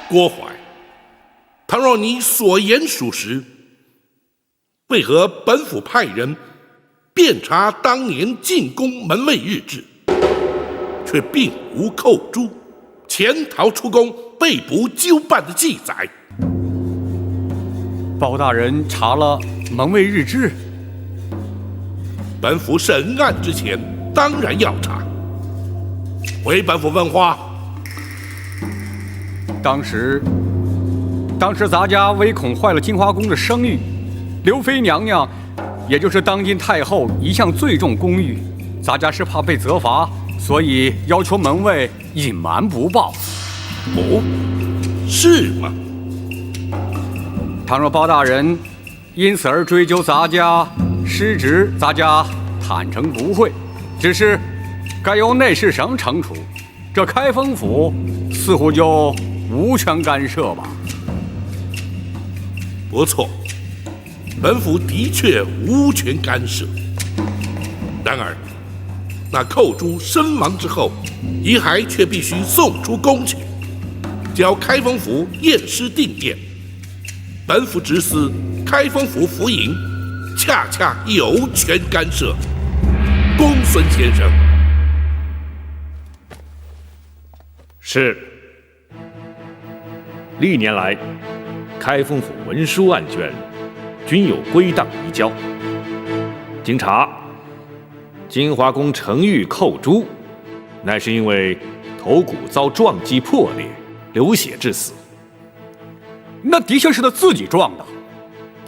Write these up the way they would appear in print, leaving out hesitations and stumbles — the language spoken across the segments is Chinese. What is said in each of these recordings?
郭槐，倘若你所言属实，为何本府派人遍查当年进宫门卫日志，却并无寇诛、潜逃出宫、被捕纠办的记载？包大人查了门卫日志，本府审案之前，当然要查。回本府问话。当时咱家唯恐坏了金华宫的声誉，刘妃娘娘，也就是当今太后，一向最重公誉，咱家是怕被责罚，所以要求门卫隐瞒不报。哦，是吗？倘若包大人因此而追究咱家失职，咱家坦诚不讳，只是该由内侍省惩处，这开封府似乎就无权干涉吧。不错，本府的确无权干涉。然而，那寇珠身亡之后，遗骸却必须送出宫去，交开封府验尸定验。本府直司开封府府尹，恰恰有权干涉。公孙先生。是。历年来，开封府文书案卷均有归档移交。经查，金华宫程昱寇诛，乃是因为头骨遭撞击破裂，流血致死。那的确是他自己撞的。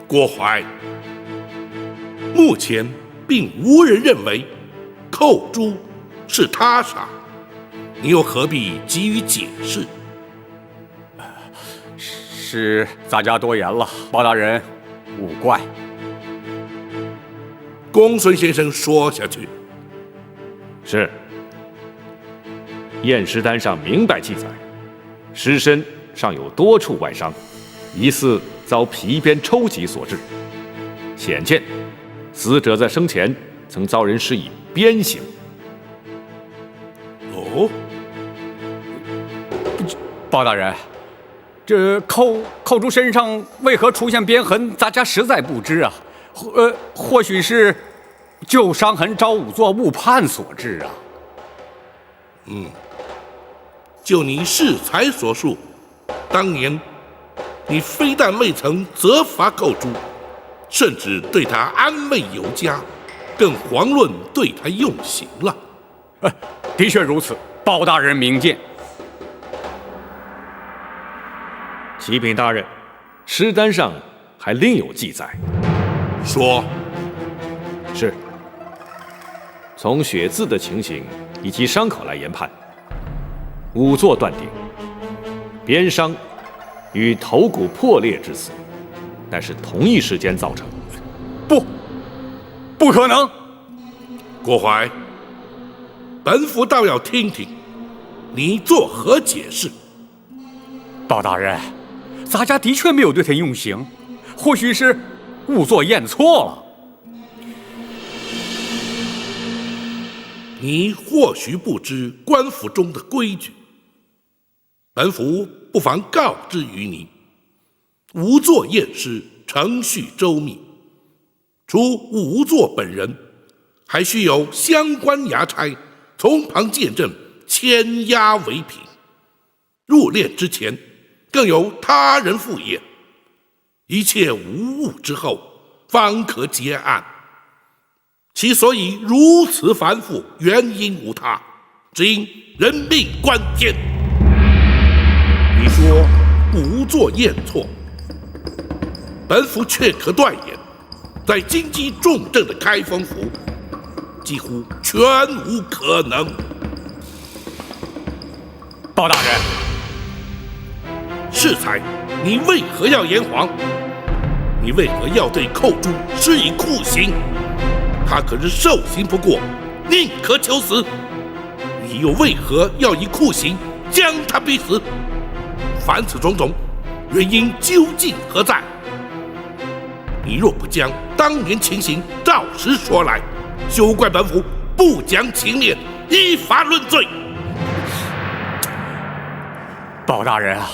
郭槐，目前并无人认为寇珠是他杀，你又何必急于解释？是咱家多言了，包大人勿怪。公孙先生说下去。是。验尸单上明白记载，尸身上有多处外伤，疑似遭皮鞭抽击所致，显见死者在生前曾遭人施以鞭刑。哦，包大人，这寇珠身上为何出现鞭痕，咱家实在不知啊。或许是旧伤痕招仵作误判所致啊。就你适才所述，当年你非但未曾责罚寇珠，甚至对他安慰有加，更遑论对他用刑了。的确如此，包大人明鉴。启禀大人，尸单上还另有记载。说。是。从血渍的情形以及伤口来研判，仵作断定，鞭伤与头骨破裂致死，但是同一时间造成。不可能！郭槐，本府倒要听听你作何解释。包大人，咱家的确没有对他用刑，或许是仵作验错了。你或许不知官府中的规矩，本府不妨告知于你：仵作验尸程序周密，除仵作本人，还需有相关衙差从旁见证，签押为凭。入殓之前，更有他人复验，一切无误之后，方可结案。其所以如此繁复，原因无他，只因人命关天。你说仵作验错，本府却可断言，在经济重镇的开封府，几乎全无可能。包大人，适才，你为何要言谎？你为何要对寇珠施以酷刑？他可是受刑不过，宁可求死。你又为何要以酷刑将他逼死？凡此种种，原因究竟何在？你若不将当年情形照实说来，休怪本府不讲情面，依法论罪。包大人啊，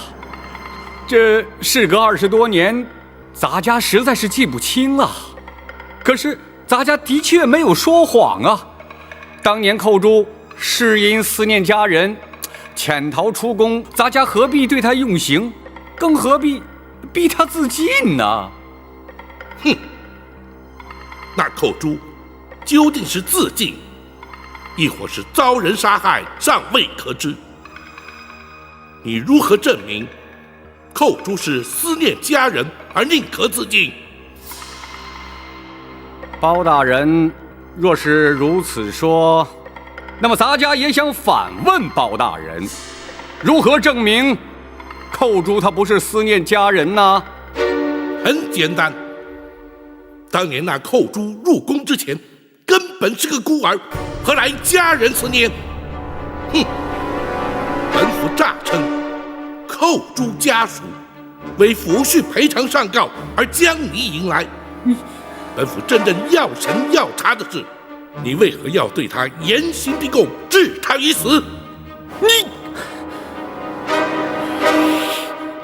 这事隔20多年，咱家实在是记不清了。可是咱家的确没有说谎啊。当年寇珠是因思念家人，潜逃出宫，咱家何必对他用刑，更何必逼他自尽呢？哼，那寇珠究竟是自尽，亦或是遭人杀害，尚未可知。你如何证明寇珠是思念家人而宁可自尽？包大人若是如此说，那么咱家也想反问包大人，如何证明寇珠他不是思念家人呢？很简单，当年那寇珠入宫之前，根本是个孤儿，何来家人思念？哼！本府诈称寇珠家属为抚恤赔偿上告而将你迎来。本府真正要审要查的是，你为何要对他严刑逼供，置他于死？你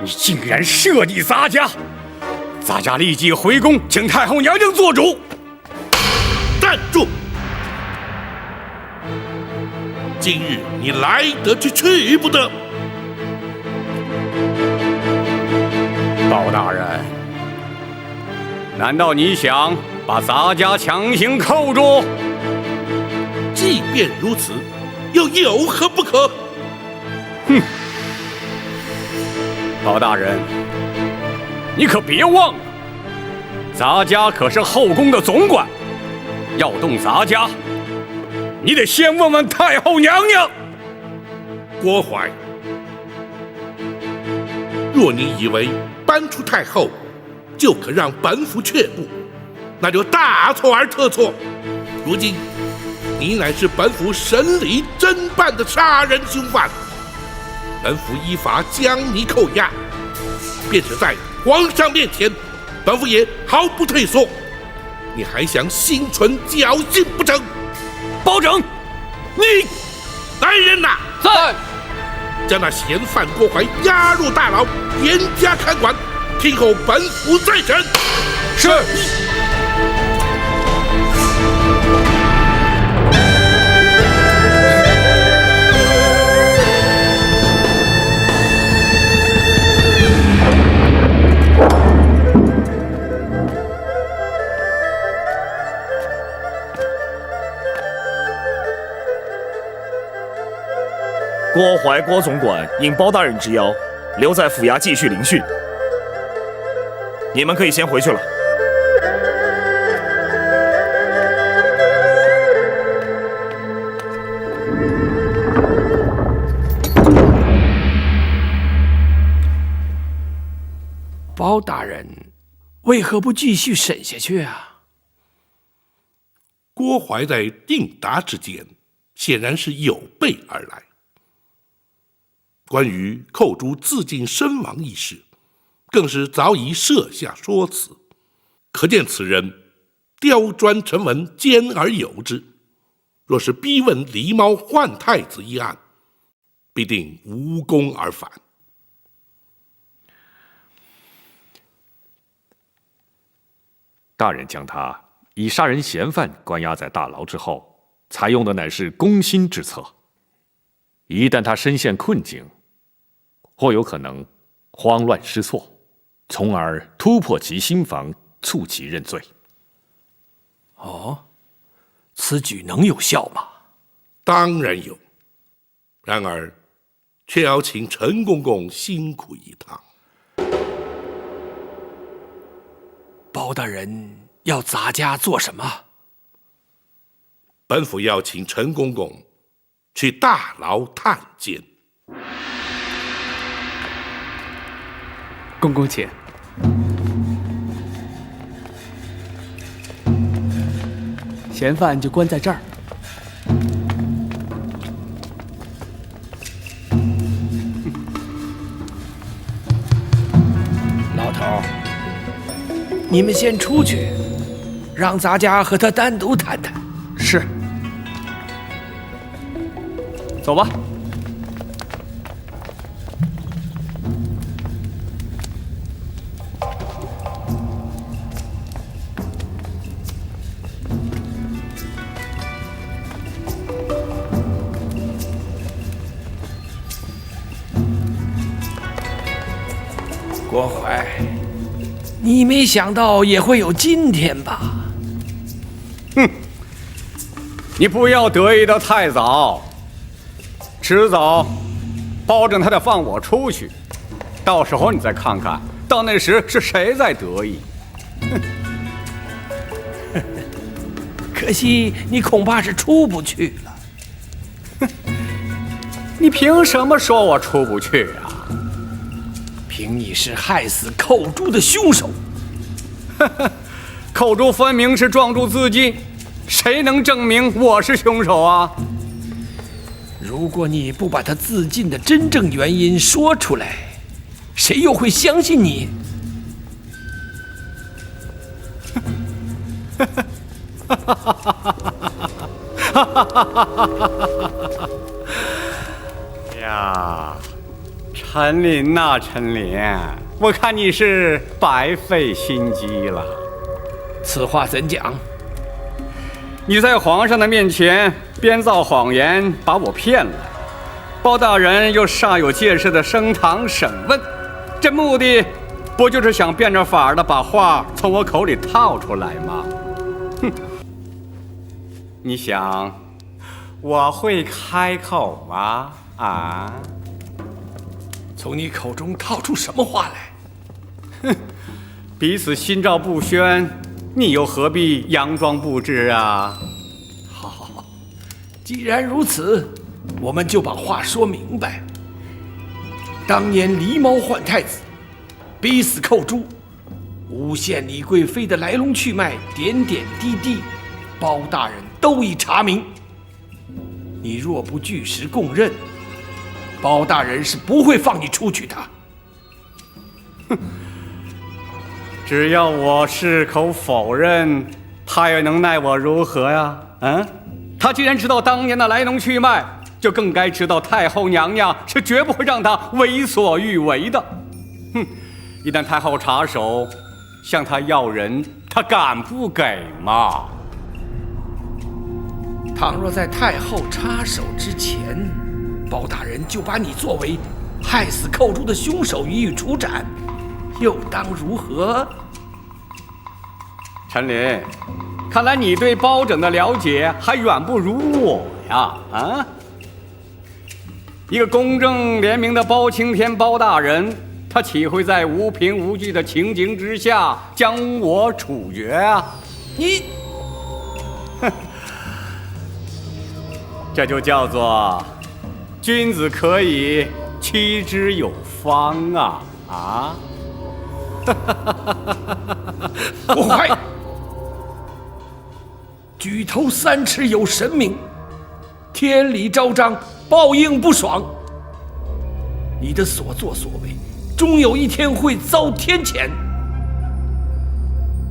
竟然设计咱家！咱家立即回宫，请太后娘娘做主。站住！今日你来得去，去不得。包大人，难道你想把咱家强行扣住？即便如此，又有何不可？哼！包大人，你可别忘了，咱家可是后宫的总管，要动咱家，你得先问问太后娘娘。郭槐，若你以为搬出太后就可让本府却步，那就大错而特错。如今你乃是本府审理侦办的杀人凶犯，本府依法将你扣押，便是在皇上面前，本府也毫不退缩。你还想心存侥幸不成？包拯，你来人呐！在。将那嫌犯郭槐押入大牢，严加看管，听候本府再审。是。郭槐郭总管应包大人之邀，留在府衙继续聆讯。你们可以先回去了。包大人，为何不继续审下去啊？郭槐在应答之间，显然是有备而来。关于寇珠自尽身亡一事，更是早已设下说辞，可见此人刁钻沉稳，兼而有之。若是逼问狸猫换太子一案，必定无功而返。大人将他以杀人嫌犯关押在大牢之后，采用的乃是攻心之策。一旦他身陷困境，或有可能慌乱失措，从而突破其心防，促其认罪。哦，此举能有效吗？当然有，然而却要请陈公公辛苦一趟。包大人要咱家做什么？本府要请陈公公去大牢探监。公公请。嫌犯就关在这儿。老头儿，你们先出去，让咱家和他单独谈谈。是。走吧。郭槐，你没想到也会有今天吧？你不要得意得太早，迟早保证他得放我出去，到时候你再看看，到那时是谁在得意。可惜你恐怕是出不去了。你凭什么说我出不去啊？凭你是害死寇珠的凶手。寇珠分明是撞柱自尽，谁能证明我是凶手啊？如果你不把他自尽的真正原因说出来，谁又会相信你？呀，陈琳呐，陈琳，我看你是白费心机了。此话怎讲？你在皇上的面前编造谎言，把我骗了，包大人又煞有介事的升堂审问，这目的不就是想变着法儿的把话从我口里套出来吗？哼！你想我会开口吗？啊？从你口中套出什么话来？哼！彼此心照不宣，你又何必佯装不知啊？好，既然如此，我们就把话说明白。当年狸猫换太子，逼死寇珠，诬陷李贵妃的来龙去脉，点点滴滴，包大人都已查明。你若不据实供认，包大人是不会放你出去的。哼！只要我矢口否认，他又能奈我如何呀？他既然知道当年的来龙去脉，就更该知道太后娘娘是绝不会让他为所欲为的。哼！一旦太后插手，向他要人，他敢不给吗？倘若在太后插手之前，包大人就把你作为害死寇珠的凶手予以处斩，又当如何？陈琳，看来你对包拯的了解还远不如我呀！一个公正廉明的包青天包大人，他岂会在无凭无据的情形之下将我处决啊？你，这就叫做君子可以妻之有方啊！郭槐，举头三尺有神明，天理昭彰，报应不爽。你的所作所为，终有一天会遭天谴。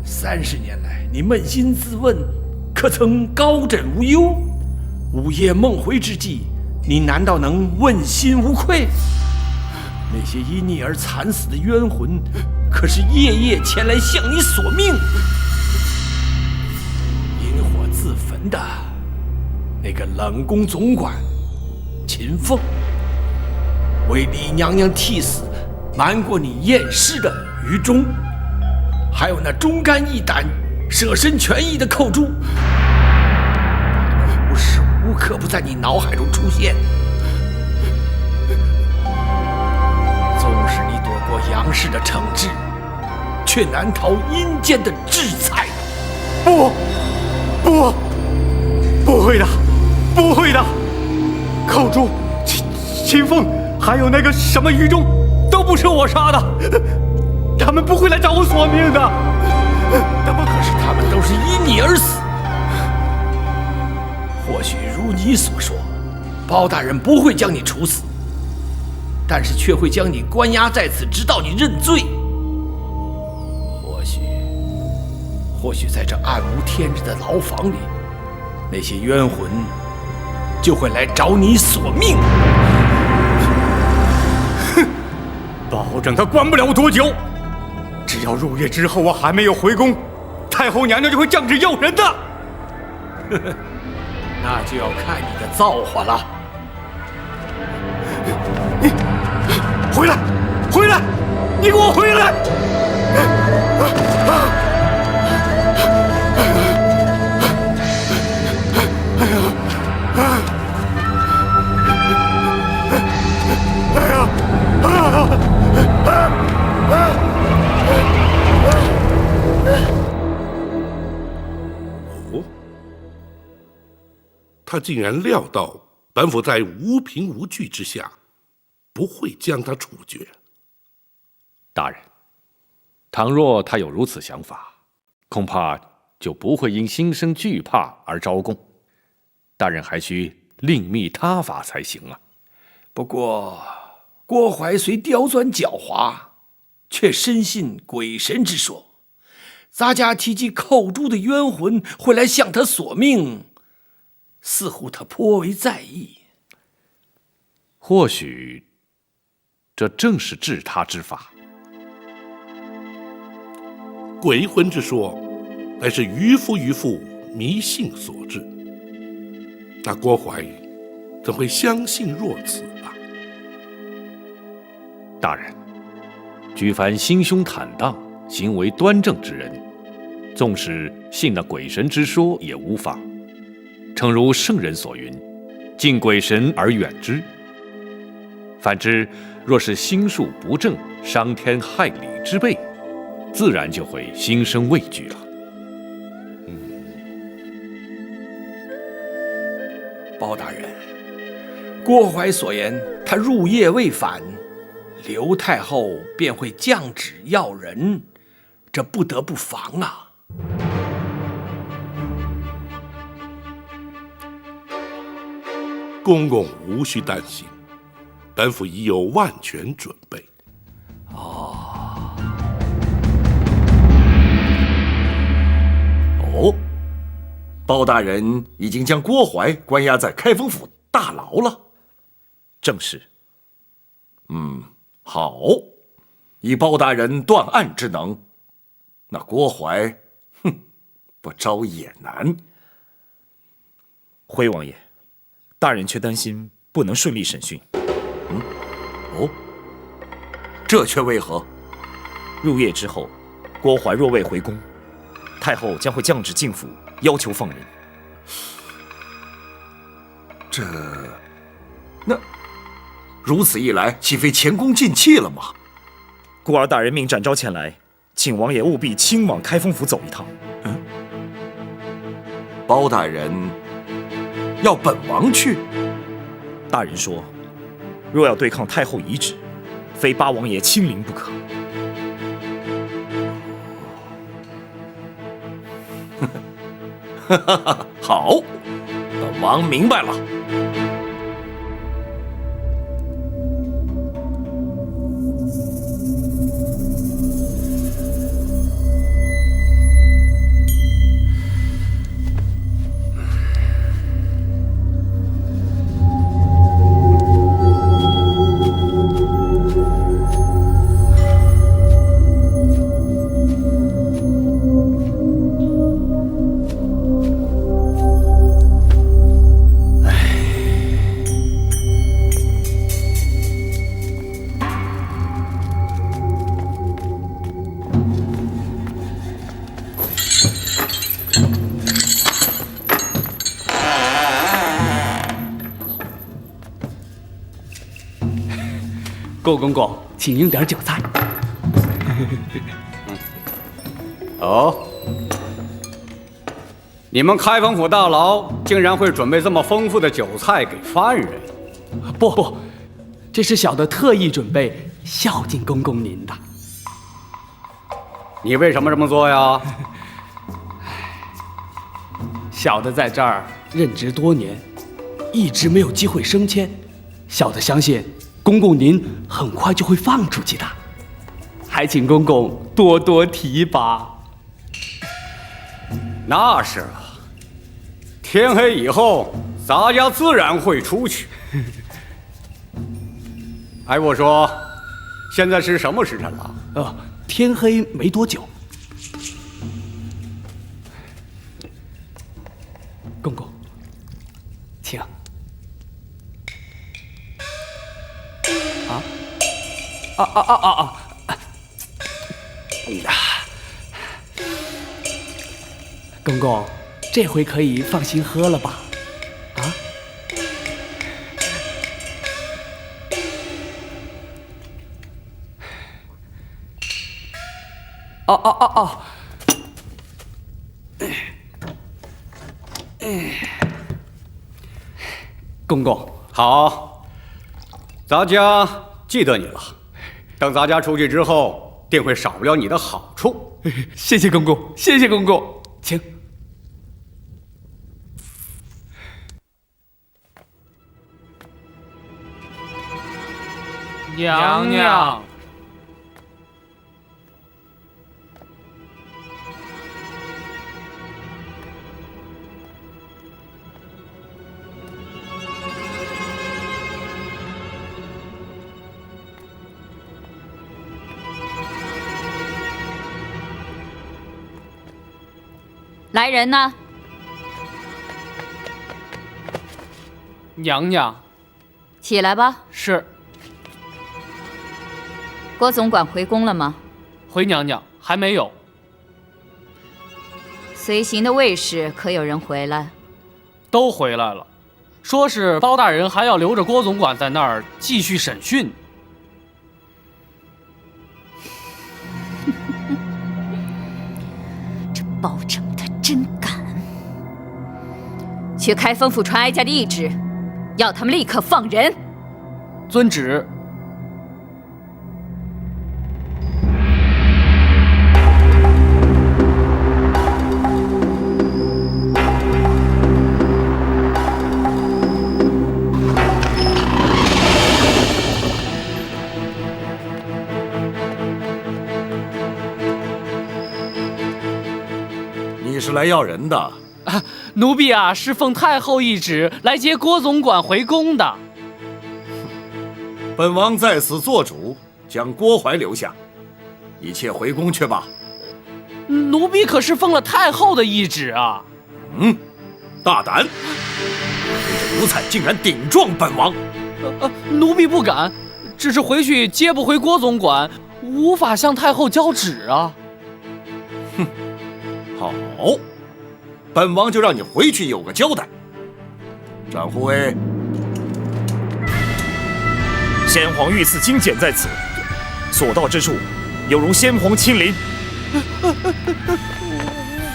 30年来，你扪心自问，可曾高枕无忧？午夜梦回之际，你难道能问心无愧？那些因你而惨死的冤魂，可是夜夜前来向你索命。引火自焚的那个冷宫总管秦凤，为李娘娘替死瞒过你验尸的于忠，还有那忠肝义胆舍身全意的寇珠，无时无刻不在你脑海中出现。纵使你躲过杨氏的惩治，却难逃阴间的制裁。不会的，不会的！寇珠、秦凤，还有那个什么于忠，都不是我杀的，他们不会来找我索命的。可是他们都是因你而死。或许如你所说，包大人不会将你处死，但是却会将你关押在此，直到你认罪。或许在这暗无天日的牢房里，那些冤魂就会来找你索命。哼！保证他关不了我多久，只要入夜之后我还没有回宫，太后娘娘就会降旨要人的。那就要看你的造化了。回来！你给我回来！他竟然料到本府在无凭无据之下，不会将他处决。大人，倘若他有如此想法，恐怕就不会因心生惧怕而招供。大人还需另觅他法才行啊。不过，郭淮虽刁钻狡猾，却深信鬼神之说。咱家提及寇珠的冤魂会来向他索命，似乎他颇为在意。或许，这正是治他之法。鬼魂之说，乃是渔夫迷信所致。那郭淮怎会相信若此啊？大人，举凡心胸坦荡、行为端正之人，纵使信那鬼神之说也无妨。诚如圣人所云：“敬鬼神而远之。”反之，若是心术不正、伤天害理之辈，自然就会心生畏惧了。包大人，郭淮所言，他入夜未返，刘太后便会降旨要人，这不得不防啊。公公无需担心，本府已有万全准备。哦，包大人已经将郭淮关押在开封府大牢了。正是。好，以包大人断案之能，那郭淮，不招也难。回王爷，大人却担心不能顺利审讯。哦，这却为何？入夜之后，郭淮若未回宫，太后将会降旨进府，要求放人。那如此一来，岂非前功尽弃了吗？故而大人命展昭前来，请王爷务必亲往开封府走一趟。包大人要本王去？大人说，若要对抗太后遗旨，非八王爷亲临不可。好，本王明白了。郭公公，请用点酒菜。哦，你们开封府大牢竟然会准备这么丰富的酒菜给犯人？不，这是小的特意准备孝敬公公您的。你为什么这么做呀？小的在这儿任职多年，一直没有机会升迁，小的相信公公您很快就会放出去的，还请公公多多提拔。那是啊，天黑以后，咱家自然会出去。哎，我说，现在是什么时辰了？天黑没多久。公公，请。公公，这回可以放心喝了吧？啊？哦！公公，好，咱家记得你了。等咱家出去之后，定会少不了你的好处。谢谢公公，谢谢公公，请。娘娘，来人呐！娘娘，起来吧。是。郭总管回宫了吗？回娘娘，还没有。随行的卫士可有人回来？都回来了，说是包大人还要留着郭总管在那儿继续审讯。这包拯他真敢！去开封府传哀家的懿旨，要他们立刻放人。遵旨。你是来要人的？奴婢啊，是奉太后懿旨来接郭总管回宫的。本王在此做主，将郭槐留下，一切回宫去吧。奴婢可是奉了太后的懿旨啊！大胆！这奴才竟然顶撞本王！奴婢不敢，只是回去接不回郭总管，无法向太后交旨啊。好，本王就让你回去有个交代。展护卫，先皇御赐金简在此，所到之处，有如先皇亲临。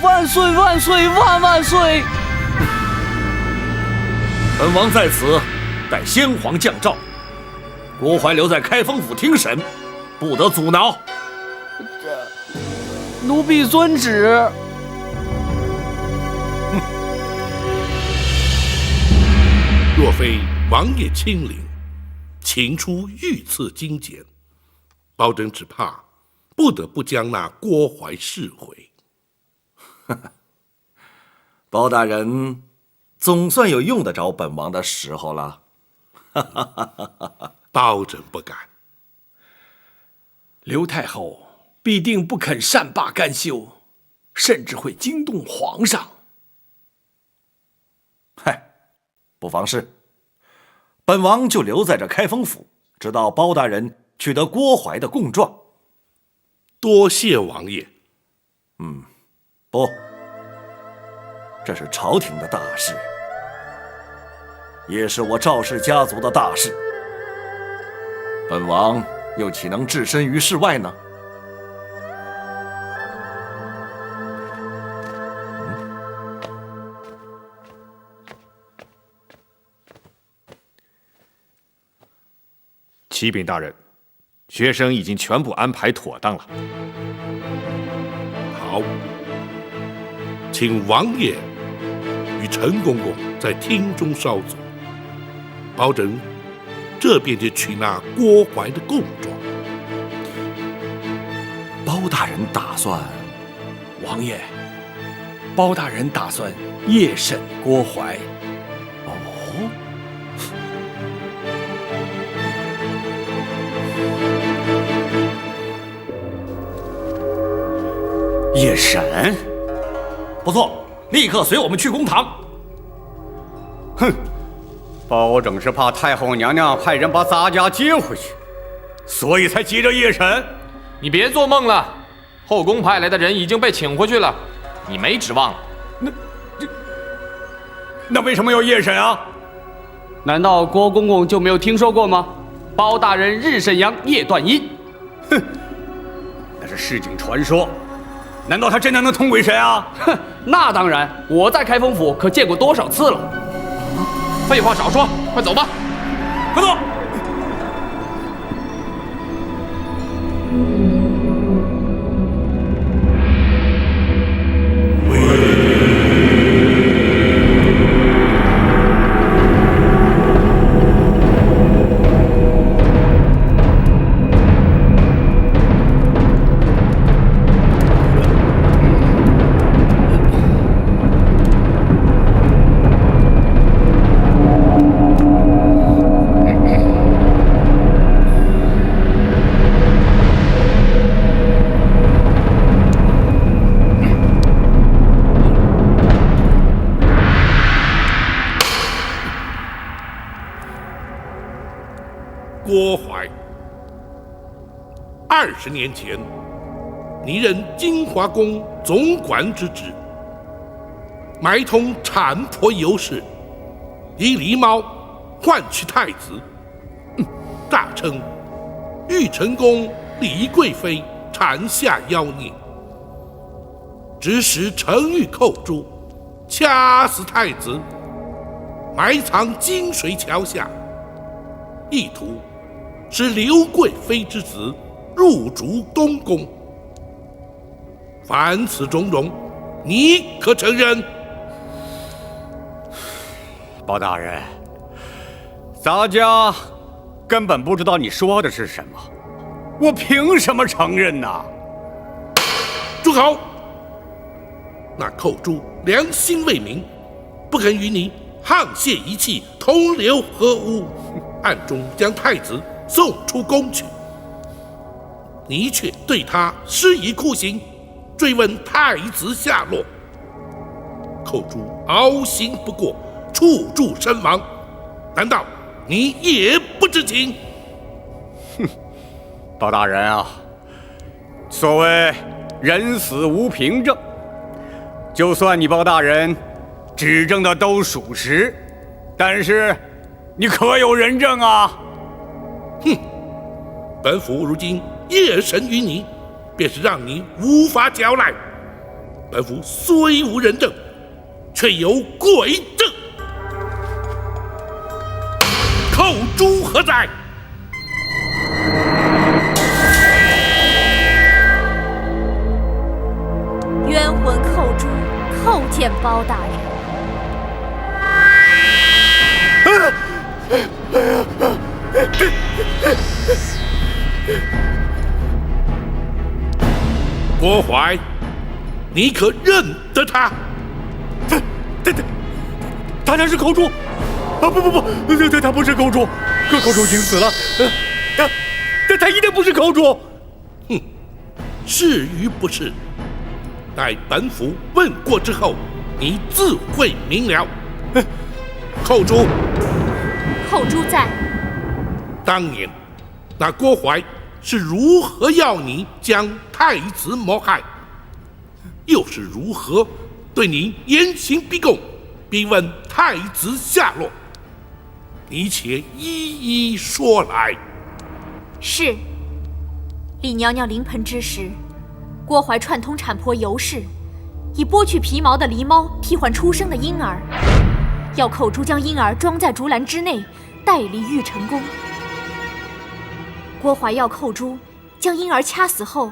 万岁万岁万万岁！本王在此待先皇降诏，郭槐留在开封府听审，不得阻挠。奴婢遵旨。若非王爷亲临，请出御赐金简，包拯只怕不得不将那郭槐释回。包大人总算有用得着本王的时候了。包拯不敢。刘太后必定不肯善罢甘休，甚至会惊动皇上。嗨，不妨事。本王就留在这开封府，直到包大人取得郭槐的供状。多谢王爷。不，这是朝廷的大事，也是我赵氏家族的大事。本王又岂能置身于事外呢？启禀大人，学生已经全部安排妥当了。好，请王爷与陈公公在厅中稍坐，包拯这便就取那郭槐的供状。包大人打算？王爷，包大人打算夜审郭槐。夜审？不错，立刻随我们去公堂。哼，包拯是怕太后娘娘派人把咱家接回去，所以才急着夜审。你别做梦了，后宫派来的人已经被请回去了，你没指望了。那为什么要夜审啊？难道郭公公就没有听说过吗？包大人日审阳，夜断阴。哼，那是市井传说。难道他真的能通鬼神啊？哼，那当然，我在开封府可见过多少次了。废话少说，快走吧。快走！郭淮，20年前，你任金华宫总管之职，买通产婆尤氏，以狸猫换取太子，诈称玉成宫李贵妃产下妖孽，指使程昱寇诛，掐死太子，埋藏金水桥下，意图使刘贵妃之子入主东宫。凡此种种，你可承认？包大人，咱家根本不知道你说的是什么，我凭什么承认呢？住口！那寇诛良心未泯，不肯与你沆瀣一气，同流合污，暗中将太子送出宫去，你却对他施以酷刑，追问太子下落。寇诛凹刑不过，处处身亡，难道你也不知情？哼，包大人啊，所谓人死无凭证，就算你包大人指证的都属实，但是你可有人证啊？哼，本府如今夜审于你，便是让你无法交代。本府虽无人证，却有鬼证。寇诛何在？冤魂寇诛，叩见包大人。郭淮，你可认得他？他才是寇诛！啊不，他不是寇诛，寇诛已经死了。他一定不是寇诛。哼，是与不是，待本府问过之后，你自会明了。寇诛，寇诛在。当年那郭淮是如何要你将太子谋害，又是如何对你严刑逼供，逼问太子下落？你且一一说来。是。李娘娘临盆之时，郭淮串通产婆尤氏，以剥去皮毛的狸猫替换出生的婴儿，要寇诛将婴儿装在竹篮之内，带离玉成宫。郭淮要寇诛将婴儿掐死后，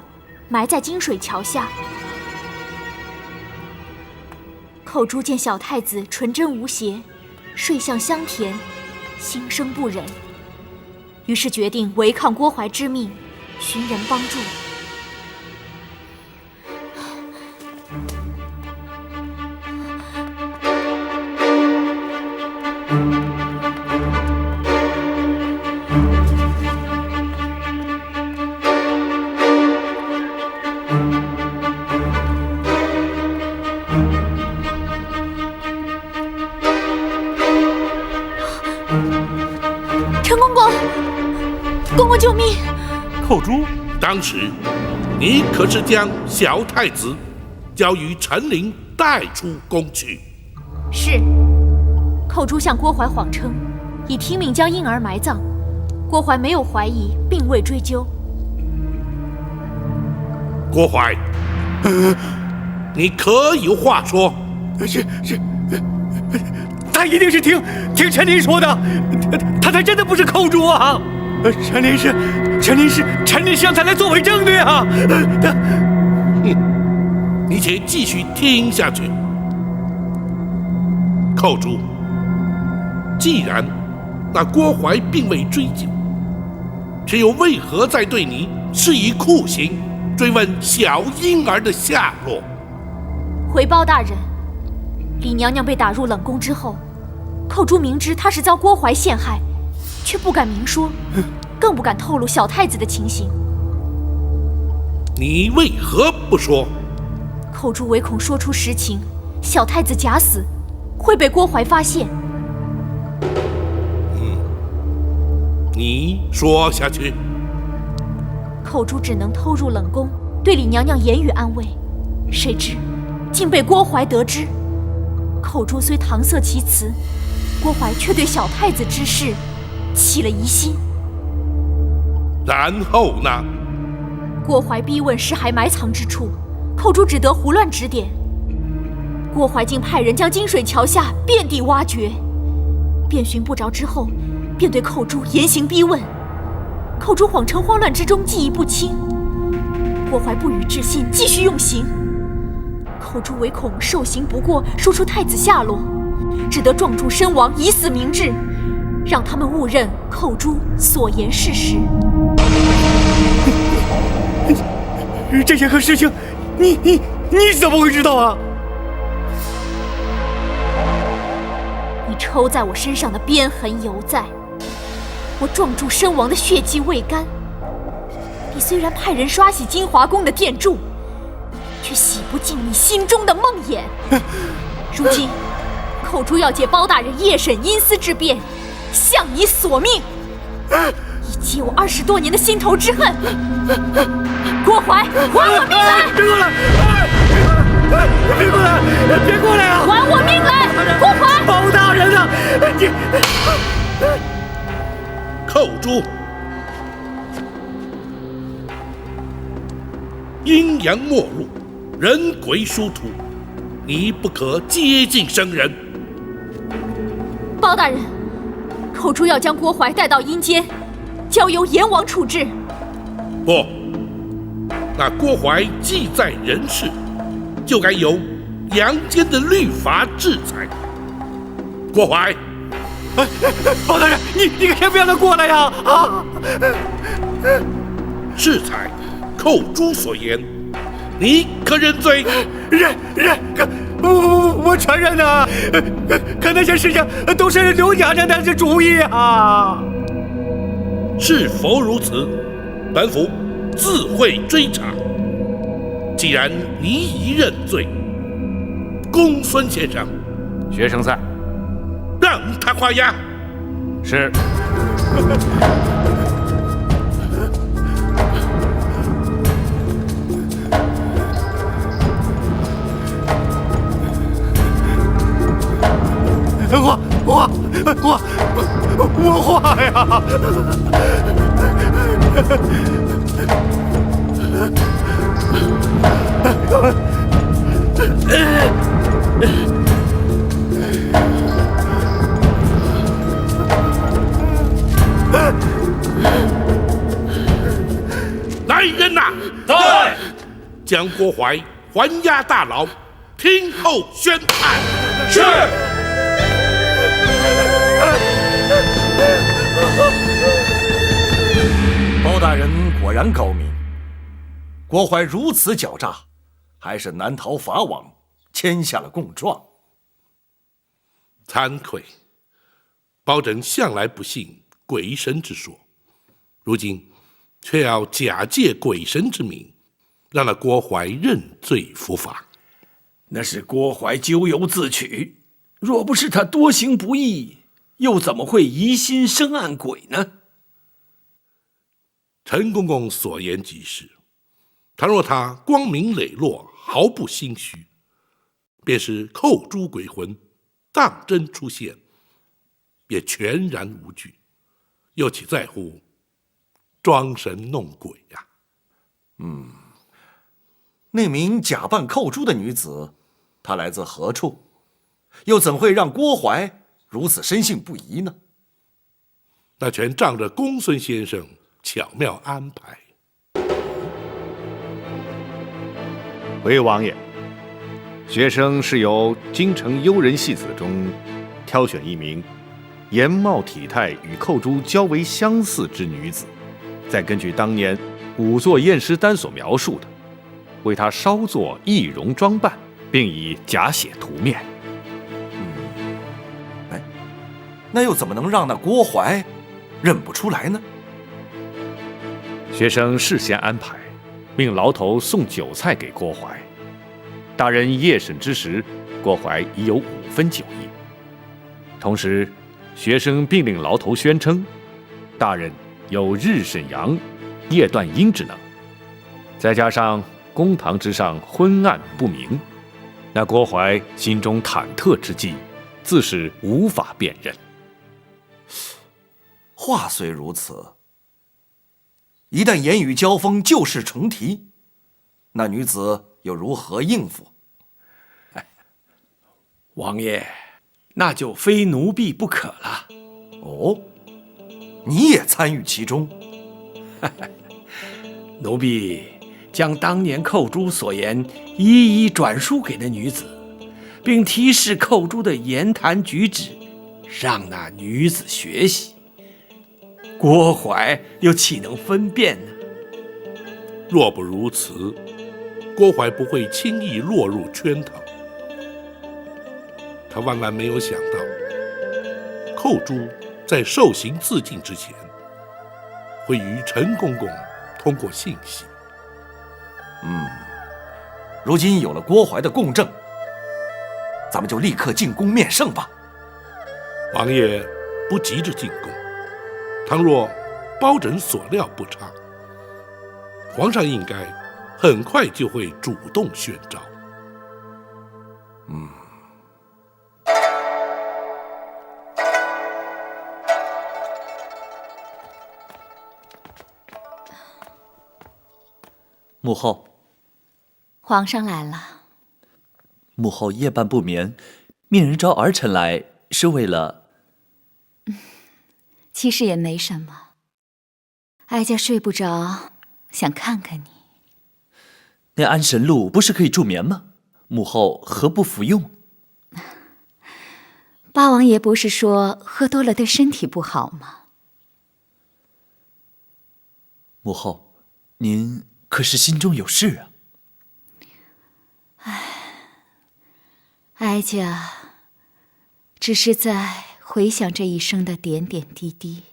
埋在金水桥下。寇诛见小太子纯真无邪，睡相香甜，心生不忍，于是决定违抗郭淮之命，寻人帮助。陈公公，公公救命！寇诛当时你可是将小太子交于陈琳带出宫去？是。寇珠向郭淮谎称已听命将婴儿埋葬，郭淮没有怀疑，并未追究。郭淮，你可有话说？是，他一定是听陈琳说的，他才真的不是寇珠啊！陈琳是让他来作为证的呀！你且继续听下去。寇珠，既然那郭淮并未追究，却又为何在对你施以酷刑，追问小婴儿的下落？回报大人，李娘娘被打入冷宫之后，寇珠明知她是遭郭淮陷害，却不敢明说，更不敢透露小太子的情形。你为何不说？寇珠唯恐说出实情，小太子假死，会被郭淮发现。你说下去。寇珠只能偷入冷宫，对李娘娘言语安慰，谁知竟被郭淮得知。寇珠虽搪塞其词，郭淮却对小太子之事起了疑心。然后呢？郭淮逼问尸骸埋藏之处，寇珠只得胡乱指点。郭淮竟派人将金水桥下遍地挖掘，遍寻不着之后，便对寇珠严刑逼问。寇珠谎称慌乱之中记忆不清，郭淮不予置信，继续用刑。寇珠唯恐受刑不过，说出太子下落，只得撞柱身亡，以死明志，让他们误认寇珠所言事实。这件事情，你怎么会知道啊？你抽在我身上的鞭痕犹在，我撞柱身亡的血迹未干。你虽然派人刷洗金华宫的殿柱，却洗不尽你心中的梦魇。如今，寇珠要借包大人夜审阴司之便，向你索命，以解我20多年的心头之恨。郭淮，还我命来！别过来！别过来！别过来啊！还我命来！郭淮，包大人啊，你寇珠，阴阳末路，人鬼殊途，你不可接近生人。包大人，寇珠要将郭淮带到阴间，交由阎王处置。不，那郭淮既在人世，就该由阳间的律法制裁。郭淮，包大人，你可先不让他过来呀！制裁寇珠所言，你可认罪？认，我承认啊，可那些事情都是刘娘娘的主意啊。是否如此？本府自会追查。既然你已认罪，公孙先生，学生在，让他画押。是。我画呀！来人呐！在。将郭淮还押大牢，听候宣判。是。包大人果然高明，郭淮如此狡诈，还是难逃法网，签下了供状。惭愧，包拯向来不信鬼神之说，如今却要假借鬼神之名，让那郭淮认罪伏法。那是郭淮咎由自取，若不是他多行不义，又怎么会疑心生暗鬼呢？陈公公所言极是，倘若他光明磊落，毫不心虚，便是扣珠鬼魂当真出现，也全然无惧，又岂在乎装神弄鬼呀？那名假扮寇珠的女子，她来自何处？又怎会让郭淮如此深信不疑呢？那全仗着公孙先生巧妙安排。回王爷，学生是由京城幽人戏子中挑选一名颜貌体态与寇珠较为相似之女子，再根据当年仵作验尸单所描述的，为她稍作易容装扮，并以假血涂面。那又怎么能让那郭淮认不出来呢？学生事先安排，命牢头送酒菜给郭淮。大人夜审之时，郭淮已有5分酒意。同时，学生并令牢头宣称，大人有日审阳、夜断阴之能，再加上公堂之上昏暗不明，那郭淮心中忐忑之际，自是无法辨认。话虽如此，一旦言语交锋，旧事重提，那女子又如何应付？王爷，那就非奴婢不可了。哦，你也参与其中？奴婢将当年寇珠所言一一转述给那女子，并提示寇珠的言谈举止，让那女子学习。郭淮又岂能分辨呢？若不如此，郭淮不会轻易落入圈套。他万万没有想到，寇珠在受刑自尽之前，会与陈公公通过信息。如今有了郭淮的供证，咱们就立刻进宫面圣吧。王爷不急着进宫，倘若包拯所料不差，皇上应该很快就会主动宣召。母后，皇上来了。母后夜半不眠，命人招儿臣来，是为了……其实也没什么，哀家睡不着，想看看你。那安神露不是可以助眠吗？母后何不服用？八王爷不是说喝多了对身体不好吗？母后，您可是心中有事啊？哀家只是在回想这一生的点点滴滴。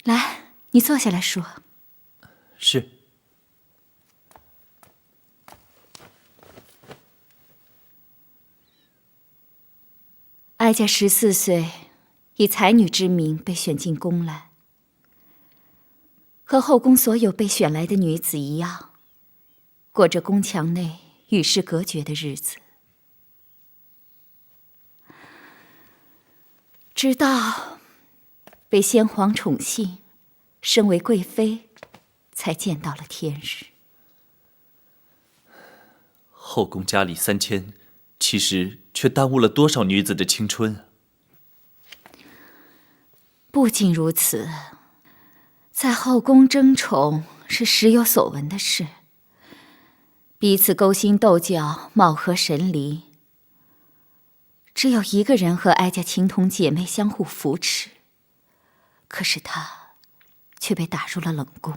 来，你坐下来说。是。哀家14岁，以才女之名被选进宫来，和后宫所有被选来的女子一样，过着宫墙内与世隔绝的日子。直到被先皇宠幸，升为贵妃，才见到了天日。后宫佳丽3000，其实却耽误了多少女子的青春啊！不仅如此，在后宫争宠是时有所闻的事，彼此勾心斗角，貌合神离。只有一个人和哀家情同姐妹，相互扶持，可是他却被打入了冷宫。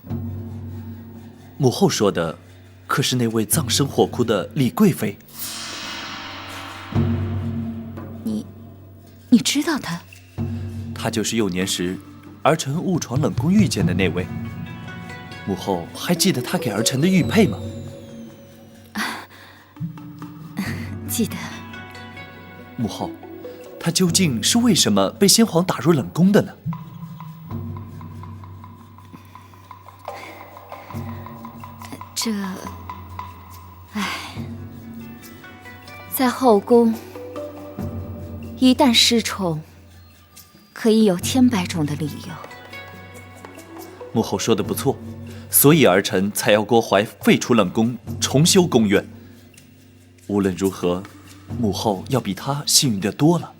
母后说的，可是那位葬身火窟的李贵妃？你知道她？她就是幼年时儿臣误闯冷宫遇见的那位。母后还记得她给儿臣的玉佩吗？记得。母后，她究竟是为什么被先皇打入冷宫的呢？在后宫，一旦失宠，可以有千百种的理由。母后说的不错，所以儿臣才要郭淮废除冷宫，重修宫院。无论如何，母后要比他幸运的多了。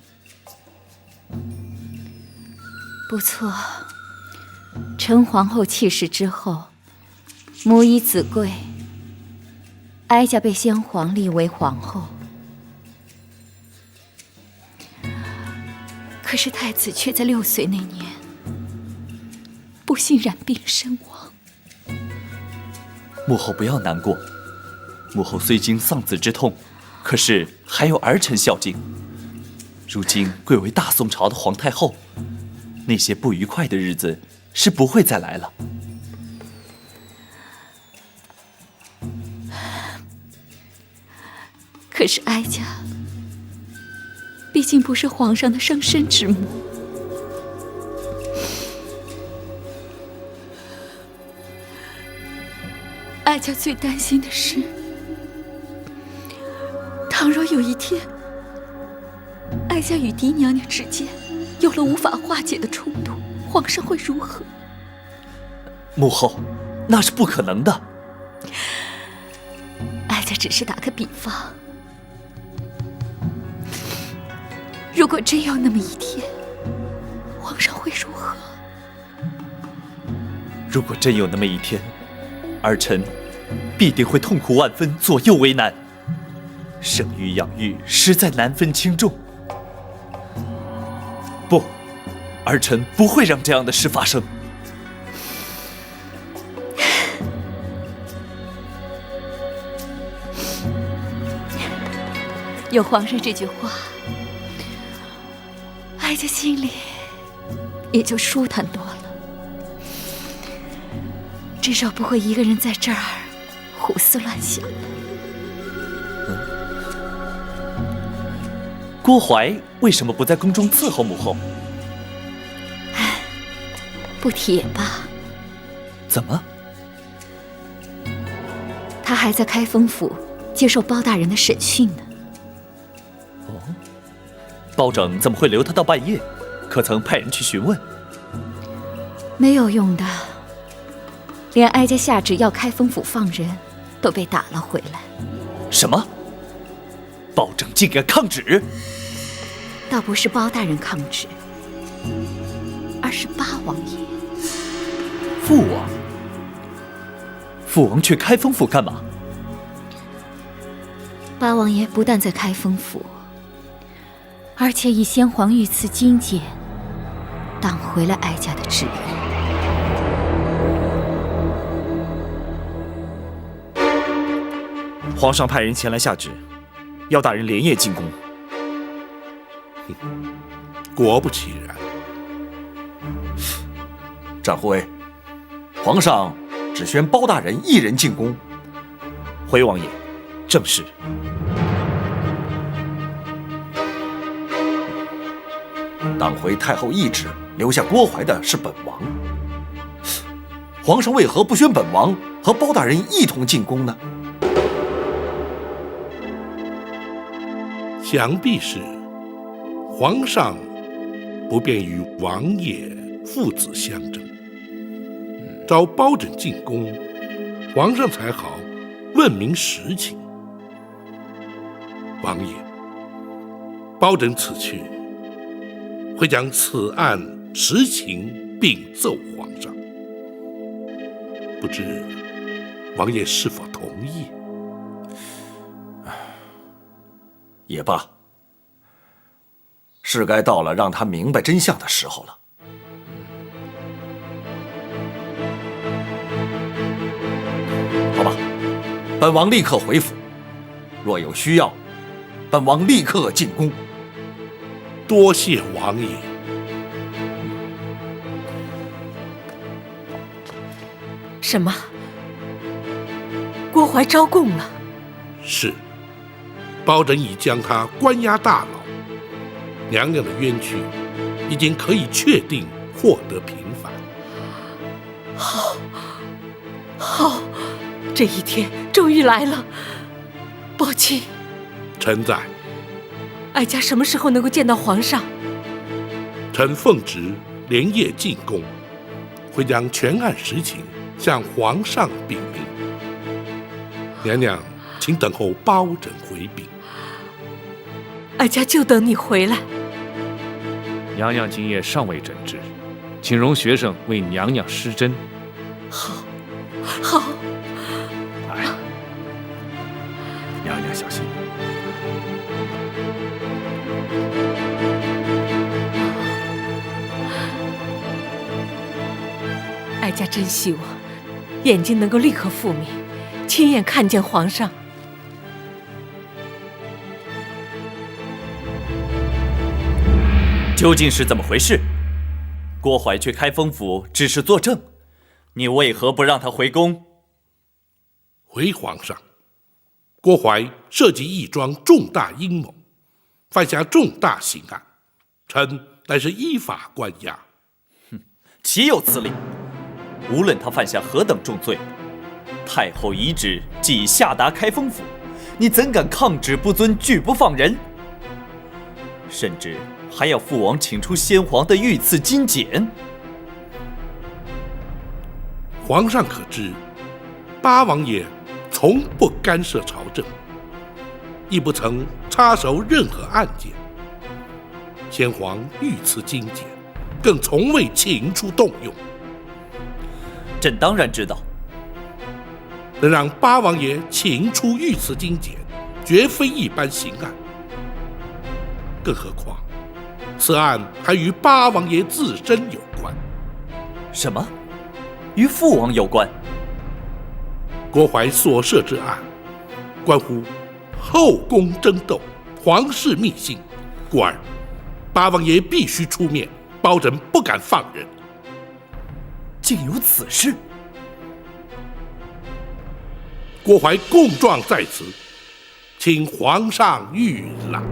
不错，陈皇后去世之后，母以子贵，哀家被先皇立为皇后。可是太子却在6岁那年不幸染病身亡。母后不要难过，母后虽经丧子之痛，可是还有儿臣孝敬。如今贵为大宋朝的皇太后，那些不愉快的日子是不会再来了。可是哀家毕竟不是皇上的生身之母，哀家最担心的是，倘若有一天，哀家与嫡娘娘之间有了无法化解的冲突，皇上会如何？母后，那是不可能的。哀家只是打个比方，如果真有那么一天，皇上会如何？如果真有那么一天，儿臣必定会痛苦万分，左右为难。生育养育实在难分轻重。不，儿臣不会让这样的事发生。有皇上这句话，哀家心里也就舒坦多了，至少不会一个人在这儿胡思乱想。郭淮为什么不在宫中伺候母后？不提也罢。怎么？他还在开封府接受包大人的审讯呢。包拯怎么会留他到半夜？可曾派人去询问？没有用的，连哀家下旨要开封府放人，都被打了回来。什么？包拯竟敢抗旨？倒不是包大人抗旨，而是八王爷。父王？父王去开封府干嘛？八王爷不但在开封府，而且以先皇御赐金剑挡回了哀家的旨意。皇上派人前来下旨，要大人连夜进宫。果不其然。展护卫，皇上只宣包大人一人进宫。回王爷，正是。挡回太后懿旨，留下郭淮的是本王。皇上为何不宣本王和包大人一同进宫呢？想必是皇上不便与王爷父子相争，召包拯进宫，皇上才好问明实情。王爷，包拯此去会将此案实情禀奏皇上，不知王爷是否同意？也罢，是该到了让他明白真相的时候了。好吧，本王立刻回府，若有需要，本王立刻进宫。多谢王爷。什么？郭淮招供了？是。包拯已将他关押大牢，娘娘的冤屈已经可以确定获得平反。好，这一天终于来了，宝琴，臣在。哀家什么时候能够见到皇上？臣奉旨连夜进宫，会将全案实情向皇上禀明。娘娘，请等候包拯回禀。哀家就等你回来。娘娘今夜尚未诊治，请容学生为娘娘施针。好，好。来，娘娘小心。哀家真希望眼睛能够立刻复明，亲眼看见皇上。究竟是怎么回事？郭槐去开封府只是作证，你为何不让他回宫？回皇上，郭槐设计一桩重大阴谋，犯下重大刑案，臣乃是依法关押。岂有此理！无论他犯下何等重罪，太后遗旨既已下达开封府，你怎敢抗旨不遵，拒不放人？甚至还要父王请出先皇的御赐金简。皇上可知，八王爷从不干涉朝政，亦不曾插手任何案件。先皇御赐金简，更从未请出动用。朕当然知道，能让八王爷请出御赐金简，绝非一般刑案。更何况，此案还与八王爷自身有关。什么？与父王有关？郭槐所涉之案，关乎后宫争斗、皇室秘辛，故而八王爷必须出面，包拯不敢放人。竟有此事！郭槐供状在此，请皇上御览。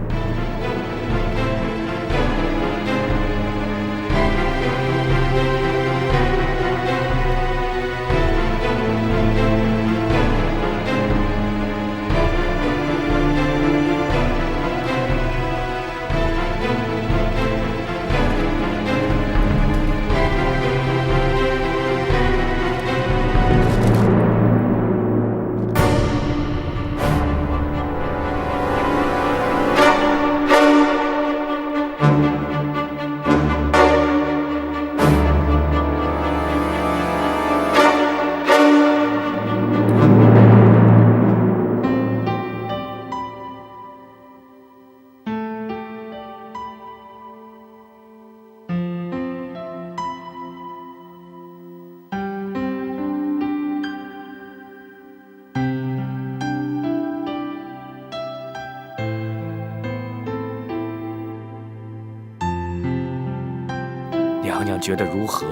娘娘觉得如何？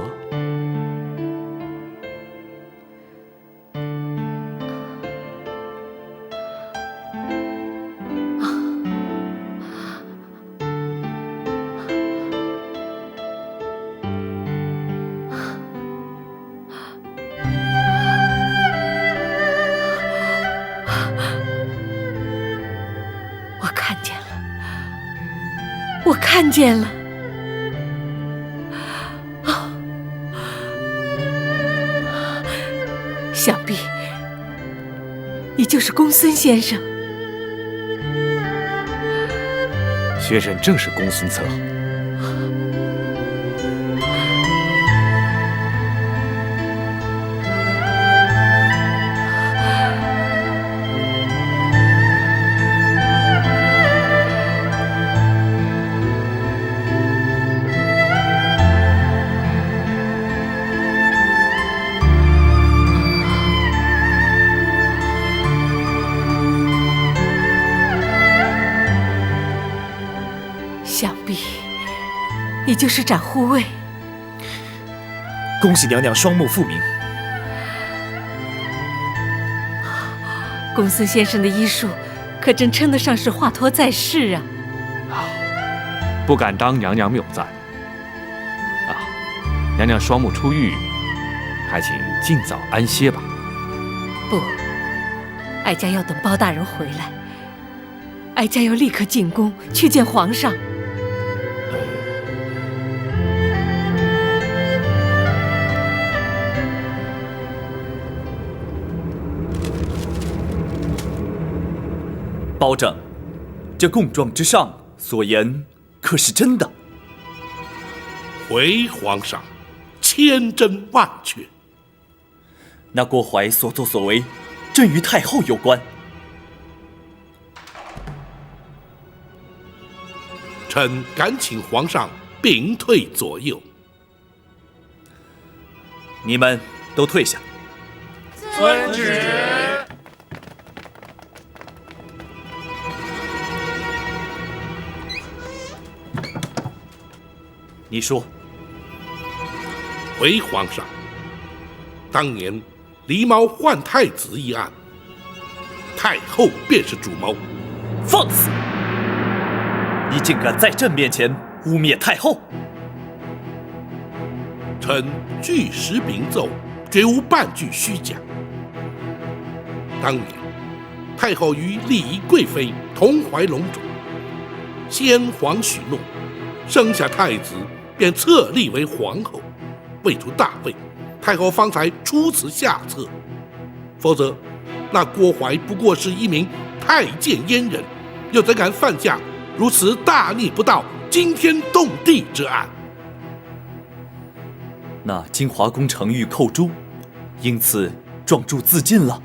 我看见了，我看见了。想必你就是公孙先生。学生正是公孙策。想必你就是展护卫。恭喜娘娘双目复明。公孙先生的医术，可真称得上是华佗在世啊！不敢当娘娘谬赞。娘娘双目出狱，还请尽早安歇吧。不。哀家要等包大人回来，哀家要立刻进宫去见皇上。保长，这供状之上所言可是真的？回皇上，千真万确。那郭槐所作所为，正与太后有关。臣敢请皇上屏退左右。你们都退下。遵旨。你说。回皇上，当年狸猫换太子一案，太后便是主谋。放肆！你竟敢在朕面前污蔑太后！臣据实禀奏，绝无半句虚假。当年太后与丽仪贵妃同怀龙种，先皇许诺，生下太子便册立为皇后。为图大位，太后方才出此下策，否则那郭槐不过是一名太监阉人，又怎敢犯下如此大逆不道、惊天动地之案？那金华宫程昱寇诛，因此状注自尽了。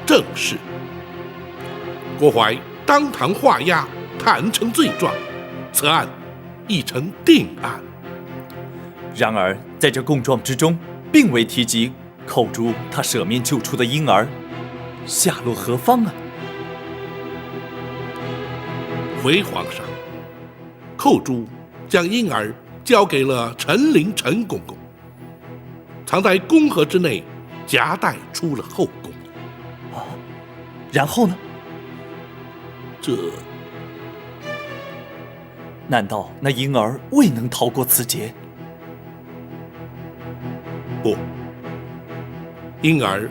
正是。郭槐当堂画押，坦诚罪状，此案已成定案。然而，在这供状之中，并未提及寇诛他舍命救出的婴儿，下落何方啊？回皇上，寇诛将婴儿交给了陈琳陈公公，藏在宫盒之内，夹带出了后宫。啊，然后呢？难道那婴儿未能逃过此劫？不，婴儿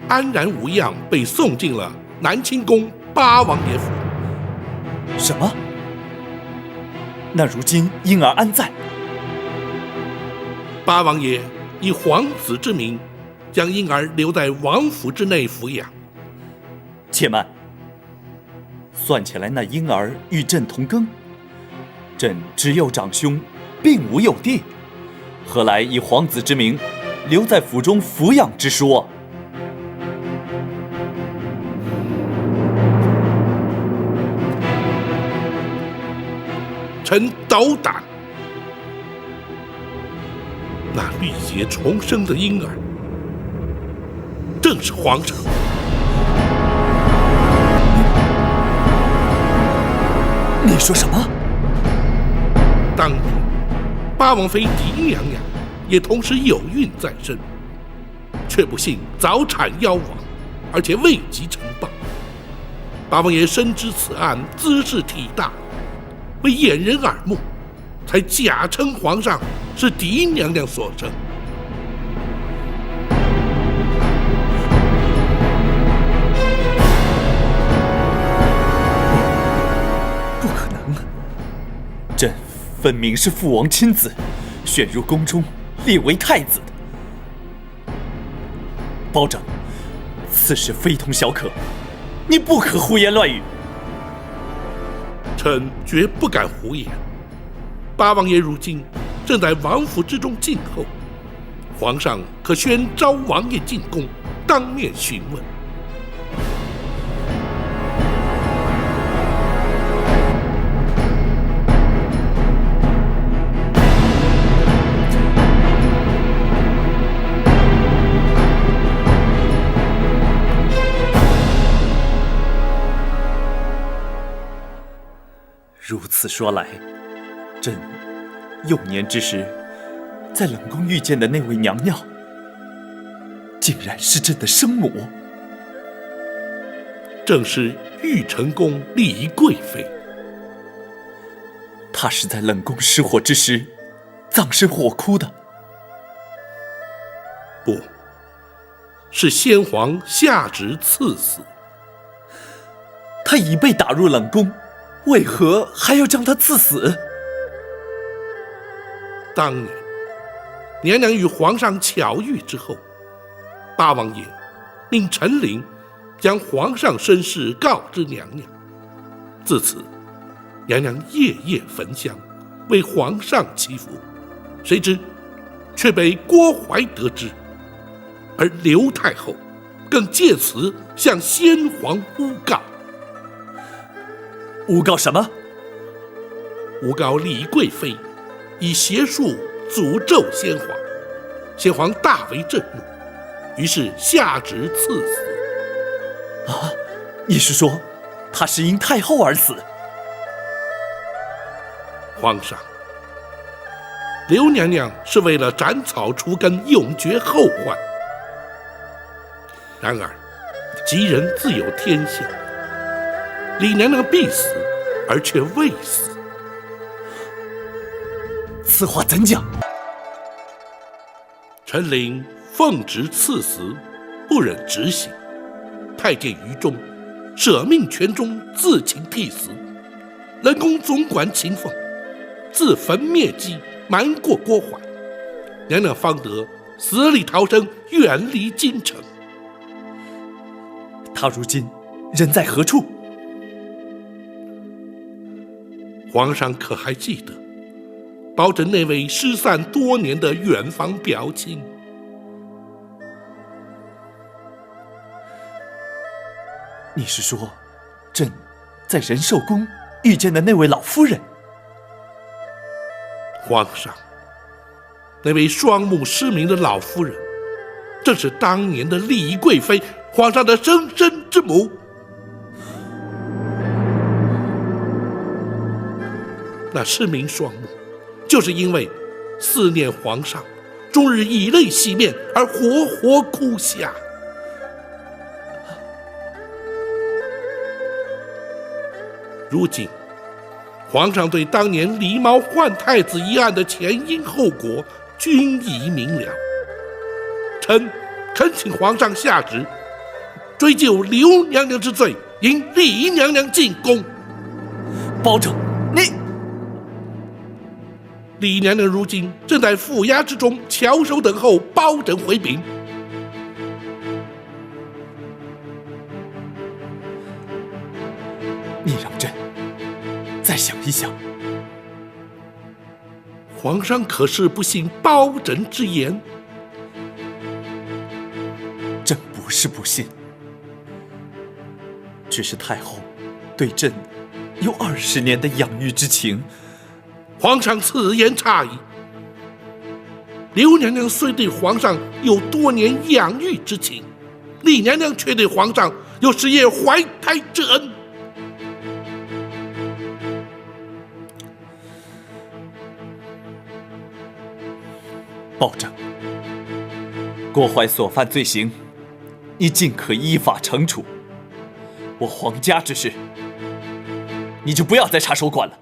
安然无恙，被送进了南清宫八王爷府。什么？那如今婴儿安在？八王爷以皇子之名，将婴儿留在王府之内抚养。且慢，算起来，那婴儿与朕同庚，朕只有长兄，并无幼弟，何来以皇子之名留在府中抚养之说？臣斗胆，那历劫重生的婴儿，正是皇上。你说什么？当年八王妃狄娘娘也同时有孕在身，却不幸早产夭亡，而且未及呈报。八王爷深知此案兹事体大，为掩人耳目，才假称皇上是狄娘娘所生。不可能！朕分明是父王亲自选入宫中，列为太子的。包拯，此事非同小可，你不可胡言乱语。臣绝不敢胡言。八王爷如今正在王府之中静候，皇上可宣召王爷进宫，当面询问。如此说来，朕幼年之时在冷宫遇见的那位娘娘，竟然是朕的生母。正是玉成宫丽仪贵妃。她是在冷宫失火之时葬身火窟的。不，是先皇下旨赐死。他已被打入冷宫，为何还要将他赐死？当年，娘娘与皇上巧遇之后，大王爷命陈琳将皇上身世告知娘娘。自此，娘娘夜夜焚香，为皇上祈福。谁知却被郭槐得知，而刘太后更借此向先皇诬告。诬告什么？诬告李贵妃以邪术诅咒先皇。先皇大为震怒，于是下旨赐死。啊，你是说他是因太后而死？皇上，刘娘娘是为了斩草除根，永绝后患。然而，吉人自有天相，李娘娘必死，而却未死。此话怎讲？陈琳奉旨赐死，不忍执行，太监于忠舍命泉中自请替死。冷宫总管秦凤自焚灭迹，瞒过郭槐，娘娘方得死里逃生，远离京城。他如今人在何处？皇上可还记得包拯那位失散多年的远房表亲？你是说，朕在仁寿宫遇见的那位老夫人？皇上，那位双目失明的老夫人，正是当年的李贵妃，皇上的生身之母。那失明双目，就是因为思念皇上，终日以泪洗面，而活活哭下。如今，皇上对当年狸猫换太子一案的前因后果均已明了。臣恳请皇上下旨，追究刘娘娘之罪，迎李娘娘进宫。包拯，你……李娘娘如今正在府衙之中翘首等候包拯回禀。你让朕再想一想。皇上可是不信包拯之言？朕不是不信，只是太后对朕有20年的养育之情。皇上此言差矣。刘娘娘虽对皇上有多年养育之情，李娘娘却对皇上有10夜怀胎之恩。包拯，郭槐所犯罪行，你尽可依法惩处。我皇家之事，你就不要再插手管了。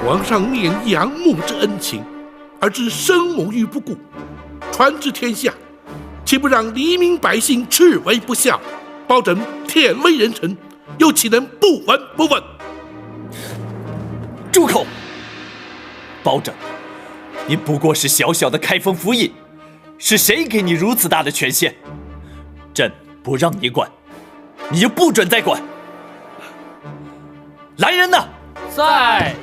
皇上念养母之恩情，而置生母于不顾，传之天下，岂不让黎民百姓斥为不孝？包拯天威人臣，又岂能不闻不问？住口！包拯，你不过是小小的开封府尹，是谁给你如此大的权限？朕不让你管，你就不准再管。来人呐！在。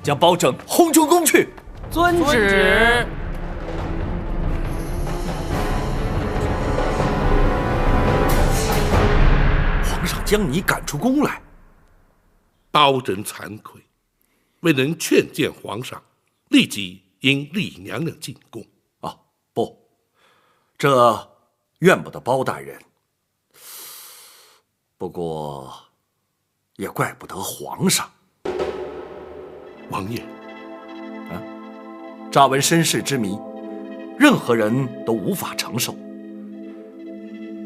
将包拯轰出宫去。遵旨。皇上将你赶出宫来，包拯惭愧，未能劝谏皇上，立即迎李娘娘进宫。啊，不，这怨不得包大人，不过也怪不得皇上。王爷，乍闻身世之谜，任何人都无法承受。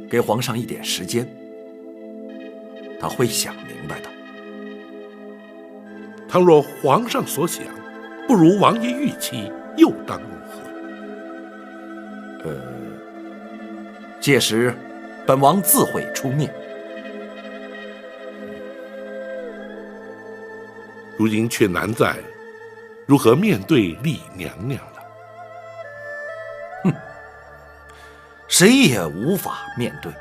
给皇上一点时间，他会想明白的。倘若皇上所想不如王爷预期，又当如何？届时，本王自会出面。如今却难在如何面对李娘娘了。谁也无法面对，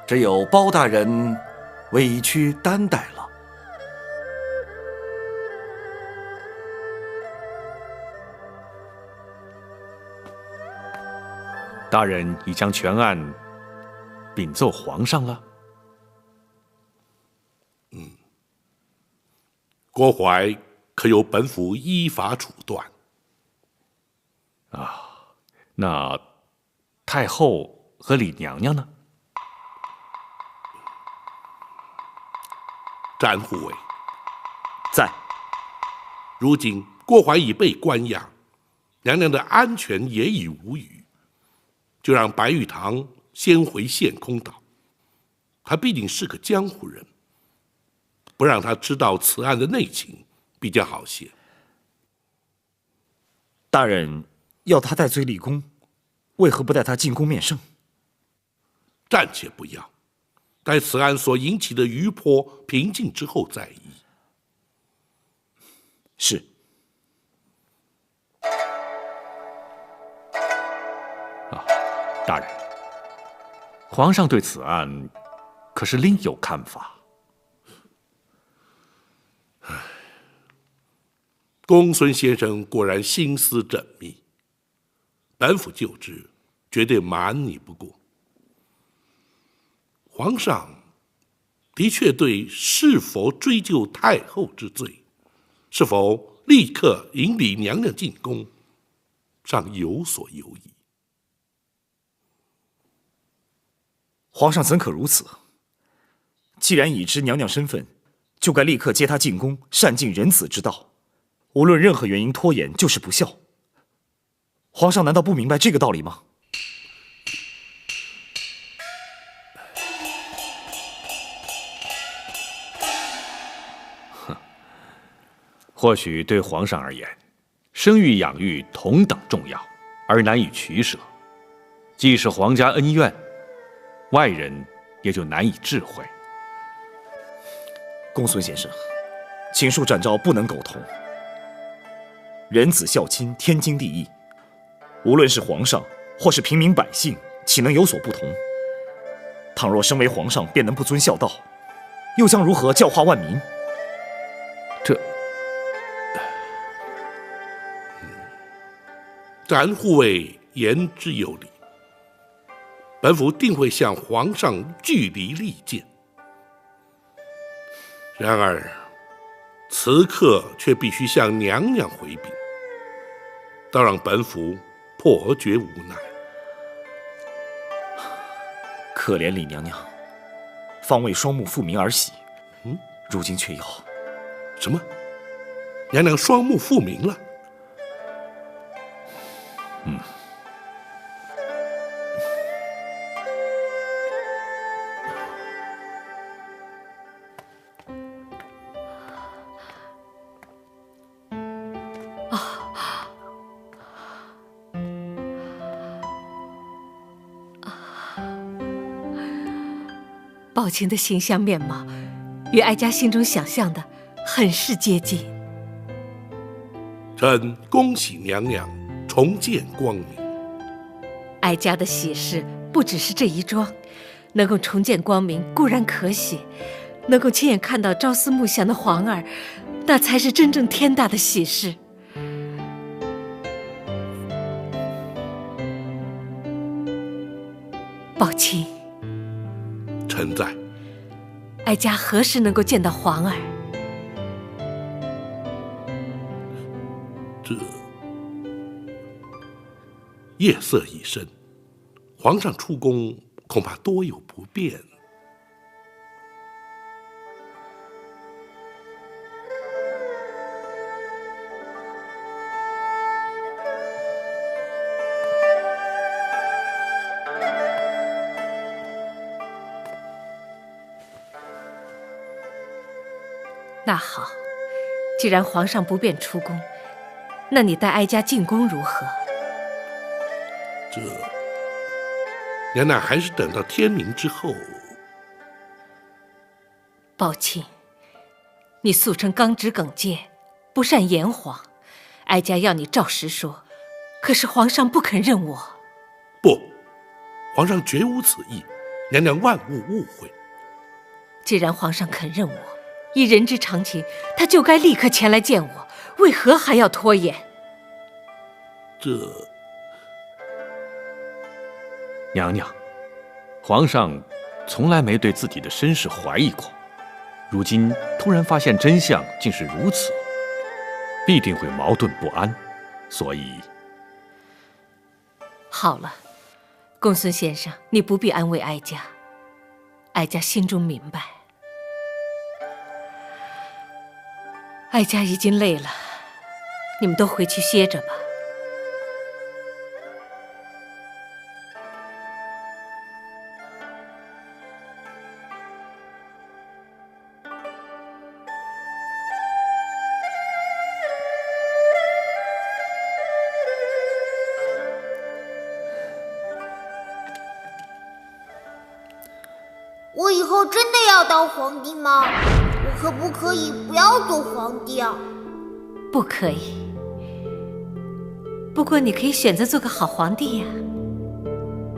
只有包大人委屈担待了。大人已将全案禀奏皇上了。郭槐可由本府依法处断。那太后和李娘娘呢？詹护卫在。如今郭槐已被关押，娘娘的安全也已无虞，就让白玉堂先回陷空岛。他毕竟是个江湖人，不让他知道此案的内情比较好些。大人要他戴罪立功，为何不带他进宫面圣？暂且不要，待此案所引起的余波平静之后再议。是。大人，皇上对此案可是另有看法？公孙先生果然心思缜密，本府就知，绝对瞒你不过。皇上的确对是否追究太后之罪，是否立刻引李娘娘进宫，尚有所犹疑。皇上怎可如此？既然已知娘娘身份，就该立刻接她进宫，善尽仁子之道。无论任何原因拖延，就是不孝。皇上难道不明白这个道理吗？或许对皇上而言，生育养育同等重要，而难以取舍。既是皇家恩怨，外人也就难以智慧。公孙先生，请恕展昭不能苟同。仁子孝亲，天经地义。无论是皇上，或是平民百姓，岂能有所不同？倘若身为皇上便能不遵孝道，又将如何教化万民？展护卫言之有理，本府定会向皇上据理力谏。然而，此刻却必须向娘娘回禀，倒让本府颇觉无奈。可怜李娘娘，方为双目复明而喜，如今却要什么？娘娘双目复明了？宝琴的形象面貌，与哀家心中想象的很是接近。臣恭喜娘娘重见光明。哀家的喜事不只是这一桩，能够重见光明固然可喜，能够亲眼看到朝思暮想的皇儿，那才是真正天大的喜事。宝琴，臣在。哀家何时能够见到皇儿？这夜色已深，皇上出宫恐怕多有不便。那好，既然皇上不便出宫，那你带哀家进宫如何？娘娘还是等到天明之后。宝庆，你素称刚直耿介，不善言谎，哀家要你照实说，可是皇上不肯认我。不，皇上绝无此意，娘娘万勿误会。既然皇上肯认我，以人之常情，他就该立刻前来见我，为何还要拖延？娘娘，皇上从来没对自己的身世怀疑过，如今突然发现真相竟是如此，必定会矛盾不安，所以……好了，公孙先生，你不必安慰哀家，哀家心中明白。哀家已经累了，你们都回去歇着吧。我以后真的要当皇帝吗？我可不可以不要做皇帝啊？不可以。不过你可以选择做个好皇帝呀。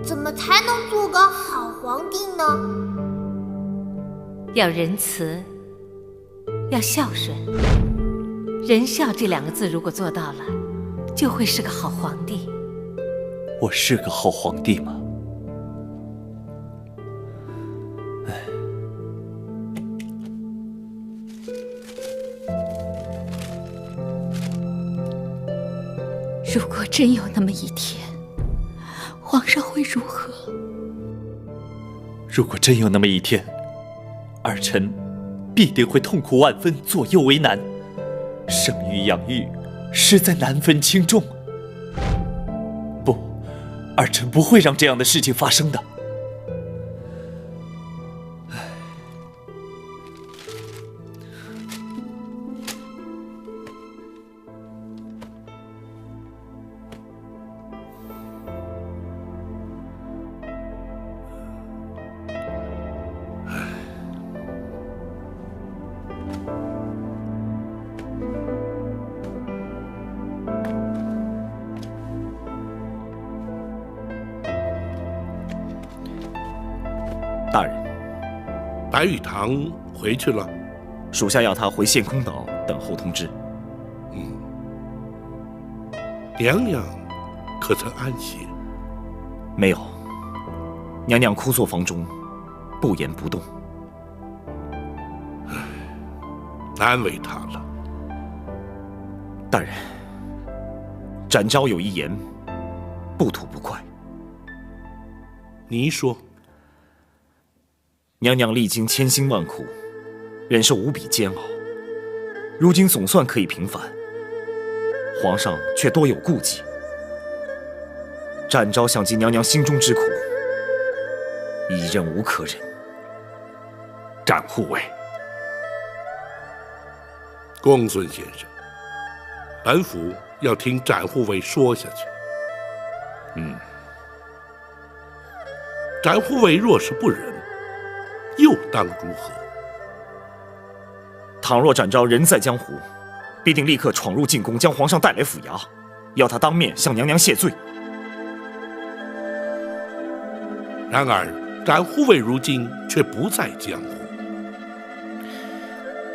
怎么才能做个好皇帝呢？要仁慈，要孝顺。仁孝这2个字如果做到了，就会是个好皇帝。我是个好皇帝吗？如果真有那么一天，皇上会如何？如果真有那么一天，儿臣必定会痛苦万分，左右为难，生育养育实在难分轻重。不，儿臣不会让这样的事情发生的。大人，白玉堂回去了，属下要他回献空岛等候通知。娘娘可曾安歇？没有，娘娘枯坐房中，不言不动。难为她了。大人，展昭有一言，不吐不快。你说。娘娘历经千辛万苦，忍受无比煎熬，如今总算可以平反，皇上却多有顾忌。展昭想尽娘娘心中之苦，已忍无可忍。展护卫，公孙先生，本府要听展护卫说下去。展护卫若是不忍，又当如何？倘若展昭人在江湖，必定立刻闯入进宫，将皇上带来府衙，要他当面向娘娘谢罪。然而展护卫如今却不在江湖。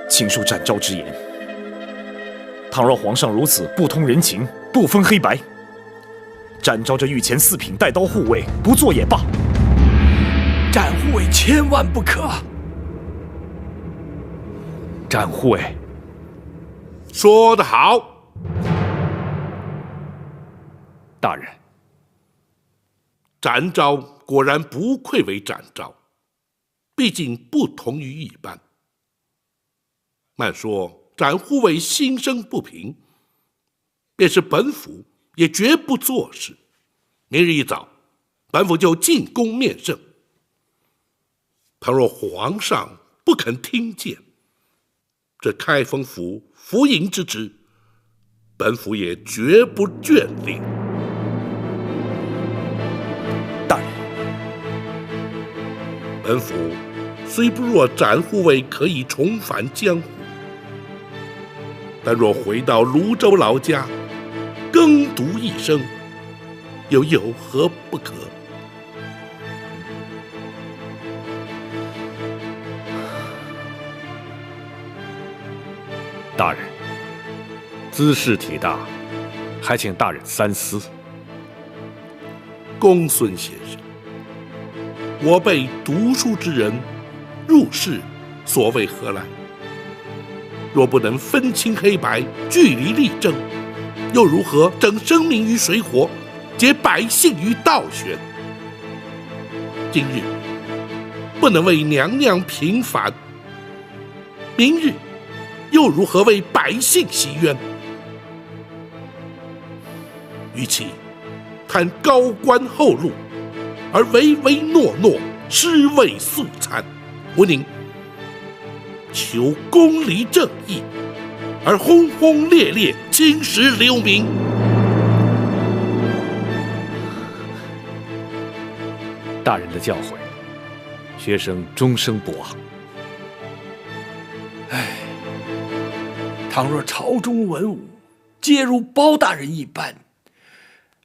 请恕展昭之言，倘若皇上如此不通人情，不分黑白，展昭这御前4品带刀护卫不做也罢。展护卫千万不可！展护卫，说得好，大人。展昭果然不愧为展昭，毕竟不同于一般。慢说展护卫心生不平，便是本府也绝不做事。明日一早，本府就进宫面圣。倘若皇上不肯听谏，这开封府服营之职，本府也绝不眷恋。本府虽不若展护卫可以重返江湖，但若回到泸州老家，耕读一生，又有何不可？大人，兹事体大，还请大人三思。公孙先生，我辈读书之人，入世所谓何来？若不能分清黑白，据理力争，又如何整生民于水火，解百姓于倒悬？今日不能为娘娘平反，明日又如何为百姓洗冤？与其谈高官厚禄，而唯唯诺诺，尸位素餐，不宁求公理正义，而轰轰烈烈，青史留名。大人的教诲，学生终生不忘。倘若朝中文武皆如包大人一般，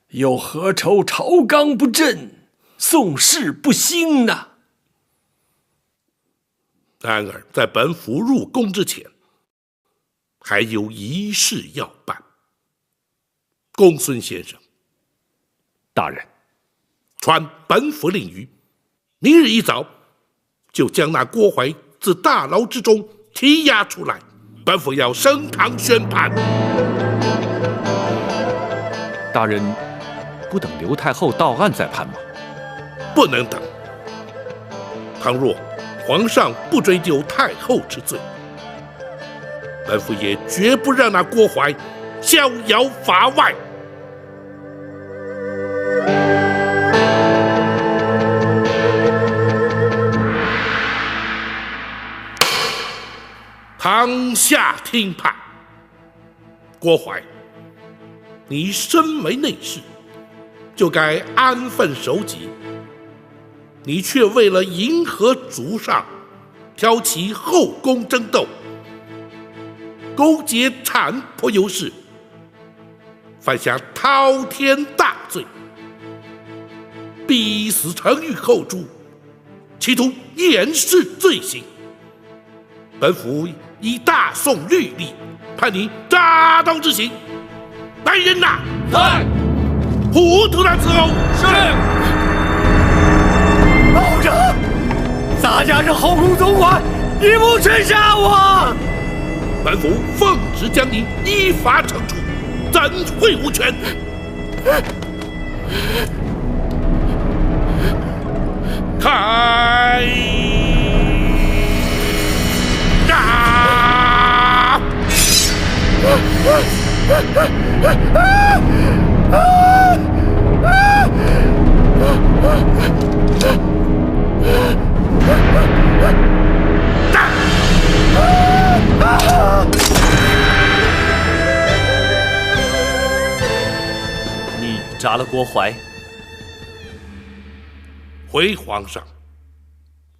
又何愁朝纲不正，宋氏不兴呢？然而在本府入宫之前，还有一事要办。公孙先生，大人，传本府令谕，明日一早就将那郭槐自大牢之中提押出来，本府要升堂宣判。大人不等刘太后到案再判吗？不能等。倘若皇上不追究太后之罪，本府也绝不让那郭槐逍遥法外。堂下听判。郭槐，你身为内侍，就该安分守己，你却为了迎合主上，挑起后宫争斗，勾结产婆尤氏，犯下滔天大罪，逼死程昱后主，企图掩饰罪行。本府以大宋律例判你扎刀之刑。来人呐！在！糊涂的伺候。是。保着！洒家是后宫总管，你不准杀我！本府奉旨将你依法惩处，怎会无权？开打！你扎了郭槐？回皇上，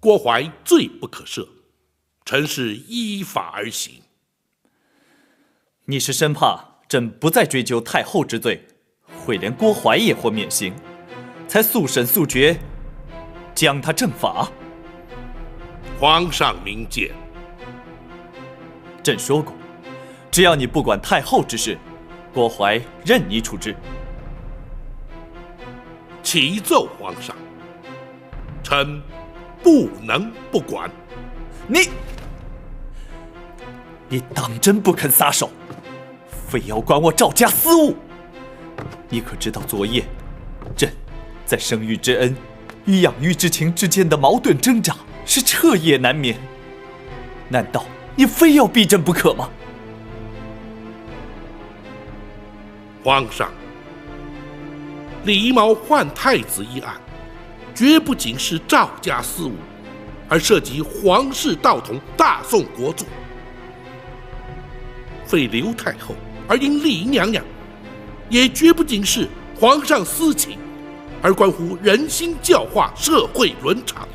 郭槐罪不可赦，臣是依法而行。你是生怕朕不再追究太后之罪，会连郭槐也或免刑，才速审速决，将他正法？皇上明鉴。朕说过，只要你不管太后之事，郭槐任你处置。启奏皇上，臣不能不管。你当真不肯撒手，非要管我赵家私务？你可知道昨夜朕在生育之恩与养育之情之间的矛盾挣扎是彻夜难眠？难道你非要逼朕不可吗？皇上，李毛换太子一案，绝不仅是赵家私务，而涉及皇室道统、大宋国祚。废刘太后而迎李娘娘，也绝不仅是皇上私情，而关乎人心教化、社会伦常。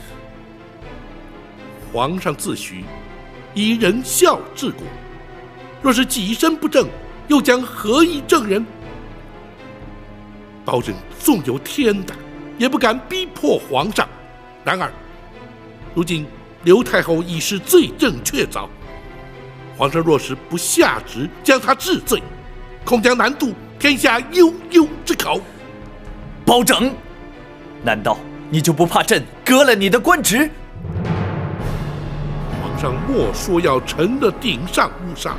皇上自诩以仁孝治国，若是己身不正，又将何以正人？刀人纵有天胆，也不敢逼迫皇上。然而，如今刘太后已是罪证确凿，皇上若是不下旨将他治罪，恐将难渡天下悠悠之口。包拯，难道你就不怕朕革了你的官职？皇上莫说要臣的顶上乌纱，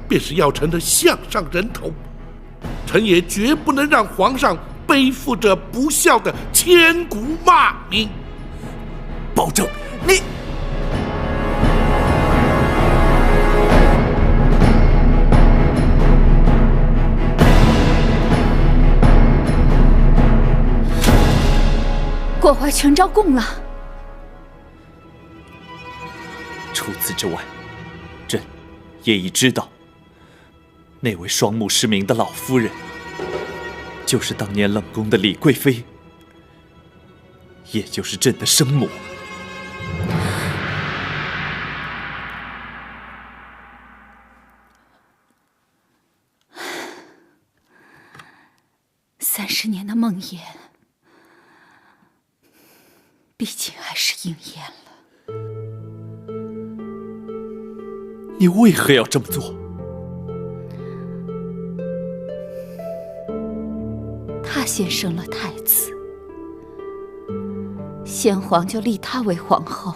便是要臣的项上人头，臣也绝不能让皇上背负着不孝的千古骂名。包拯，你……郭槐全招供了。除此之外，朕也已知道，那位双目失明的老夫人，就是当年冷宫的李贵妃，也就是朕的生母。30年的梦魇，毕竟还是应验了。你为何要这么做？他先生了太子，先皇就立他为皇后，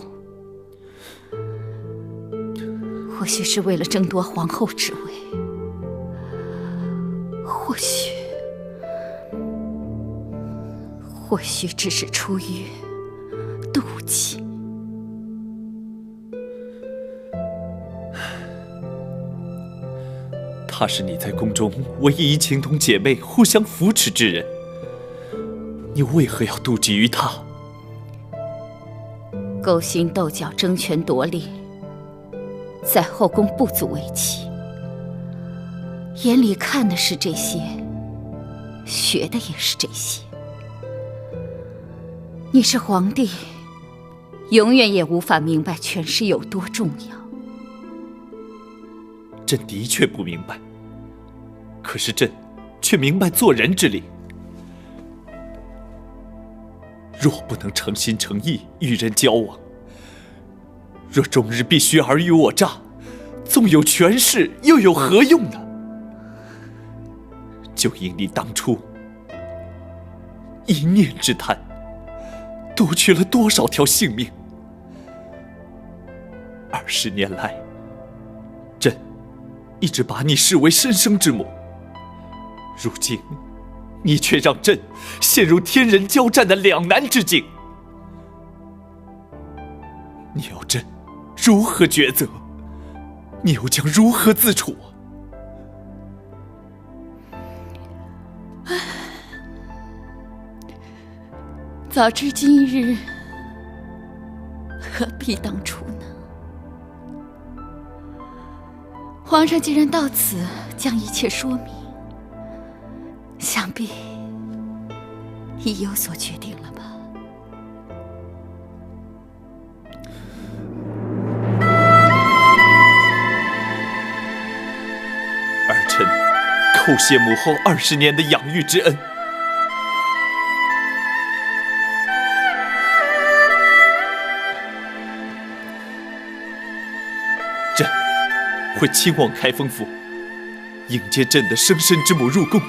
或许是为了争夺皇后之位，或许只是出于妒忌。她是你在宫中唯一情同姐妹、互相扶持之人，你为何要妒忌于她？勾心斗角、争权夺利，在后宫不足为奇。眼里看的是这些，学的也是这些。你是皇帝，永远也无法明白权势有多重要。朕的确不明白，可是朕却明白做人之理。若不能诚心诚意与人交往，若终日必须尔虞我诈，纵有权势又有何用呢？就因你当初一念之贪，夺去了多少条性命？20年来，朕一直把你视为身生之母，如今你却让朕陷入天人交战的两难之境。你要朕如何抉择？你又将如何自处？早知今日，何必当初呢？皇上既然到此将一切说明，想必已有所决定了吧？儿臣叩谢母后20年的养育之恩。朕会亲往开封府，迎接朕的生身之母入宫。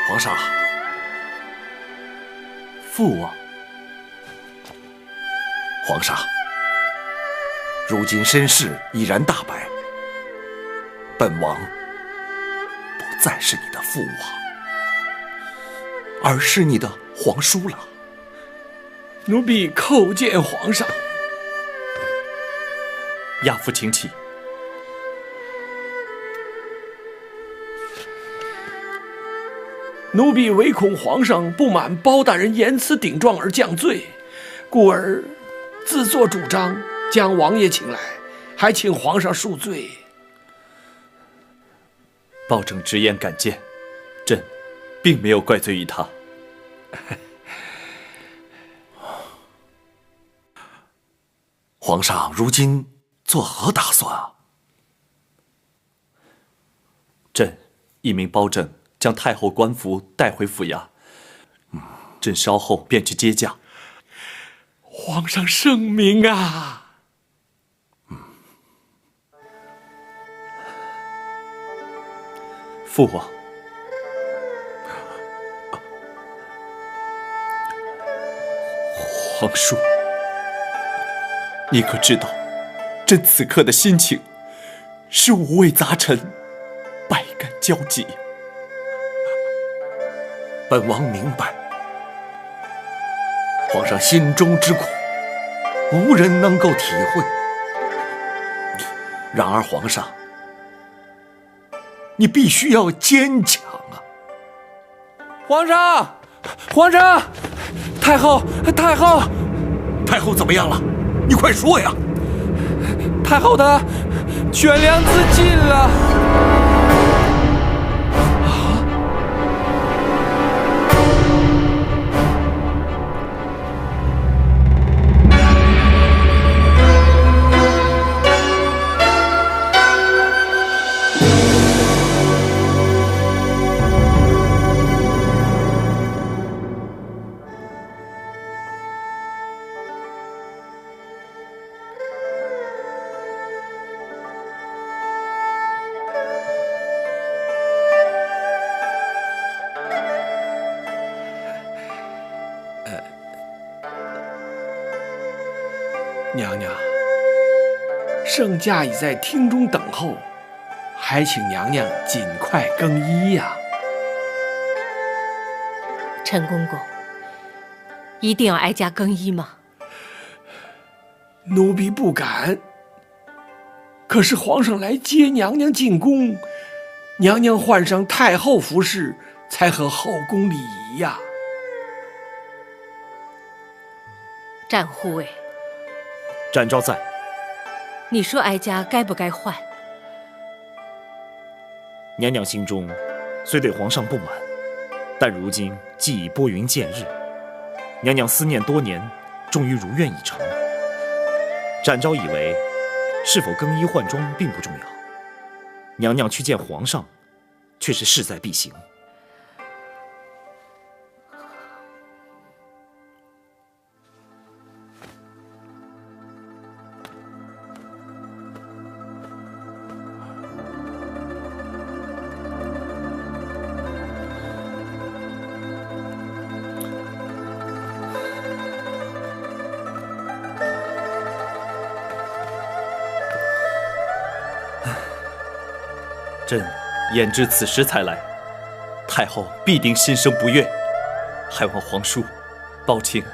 皇上，父王，皇上，如今身世已然大白，本王不再是你的父王。而是你的皇叔了。奴婢叩见皇上。亚父请起。奴婢唯恐皇上不满包大人言辞顶撞而降罪，故而自作主张将王爷请来，还请皇上恕罪。包拯直言敢谏，朕并没有怪罪于他。皇上如今作何打算啊？朕一命包拯将太后官服带回府衙，朕稍后便去接驾。皇上圣明啊！父王，皇叔，你可知道，朕此刻的心情是五味杂陈，百感交集。本王明白，皇上心中之苦，无人能够体会。然而，皇上，你必须要坚强啊！皇上，皇上，太后，太后，太后怎么样了？你快说呀！太后的悬梁自尽了。娘娘，圣驾已在厅中等候，还请娘娘尽快更衣呀。陈公公，一定要哀家更衣吗？奴婢不敢。可是皇上来接娘娘进宫，娘娘换上太后服饰，才合后宫礼仪呀。战护卫，展昭在。你说哀家该不该换？娘娘心中虽对皇上不满，但如今既已拨云见日，娘娘思念多年，终于如愿以偿。展昭以为，是否更衣换装并不重要，娘娘去见皇上，却是势在必行。朕言至此时才来，太后必定心生不悦，还望皇叔、包卿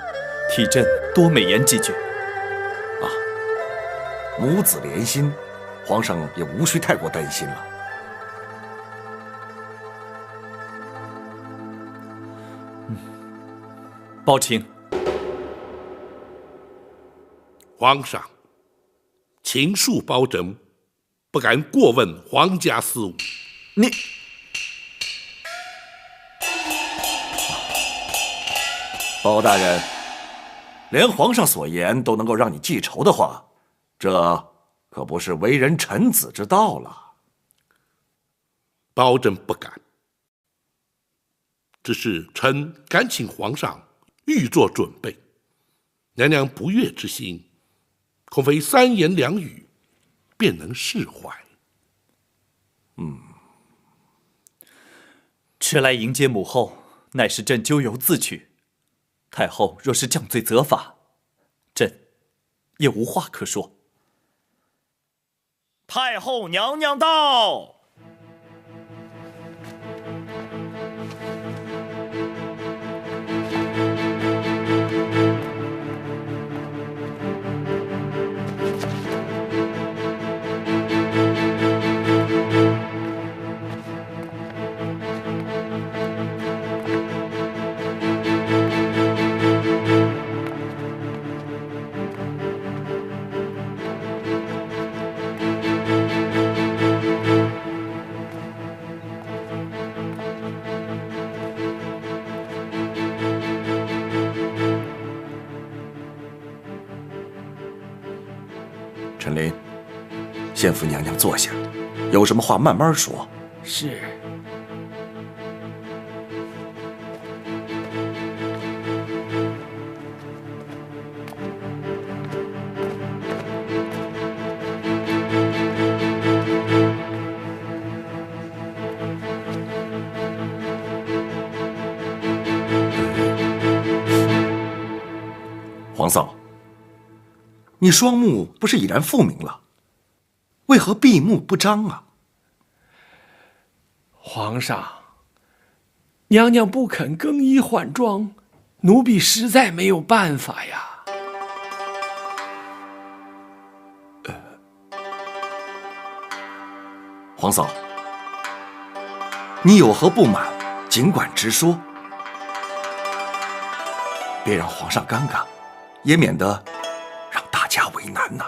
替朕多美言几句。啊，母子连心，皇上也无需太过担心了。包卿，皇上，秦恕包拯不敢过问皇家事务。你，包大人，连皇上所言都能够让你记仇的话，这可不是为人臣子之道了。包拯不敢，只是臣敢请皇上预做准备。娘娘不悦之心，恐非三言两语便能释怀。迟来迎接母后，乃是朕咎由自取。太后若是降罪责罚，朕也无话可说。太后娘娘到。先扶娘娘坐下，有什么话慢慢说。是。皇嫂，你双目不是已然复明了，为何闭目不张啊？皇上，娘娘不肯更衣换装，奴婢实在没有办法呀。皇嫂，你有何不满，尽管直说，别让皇上尴尬，也免得让大家为难呐。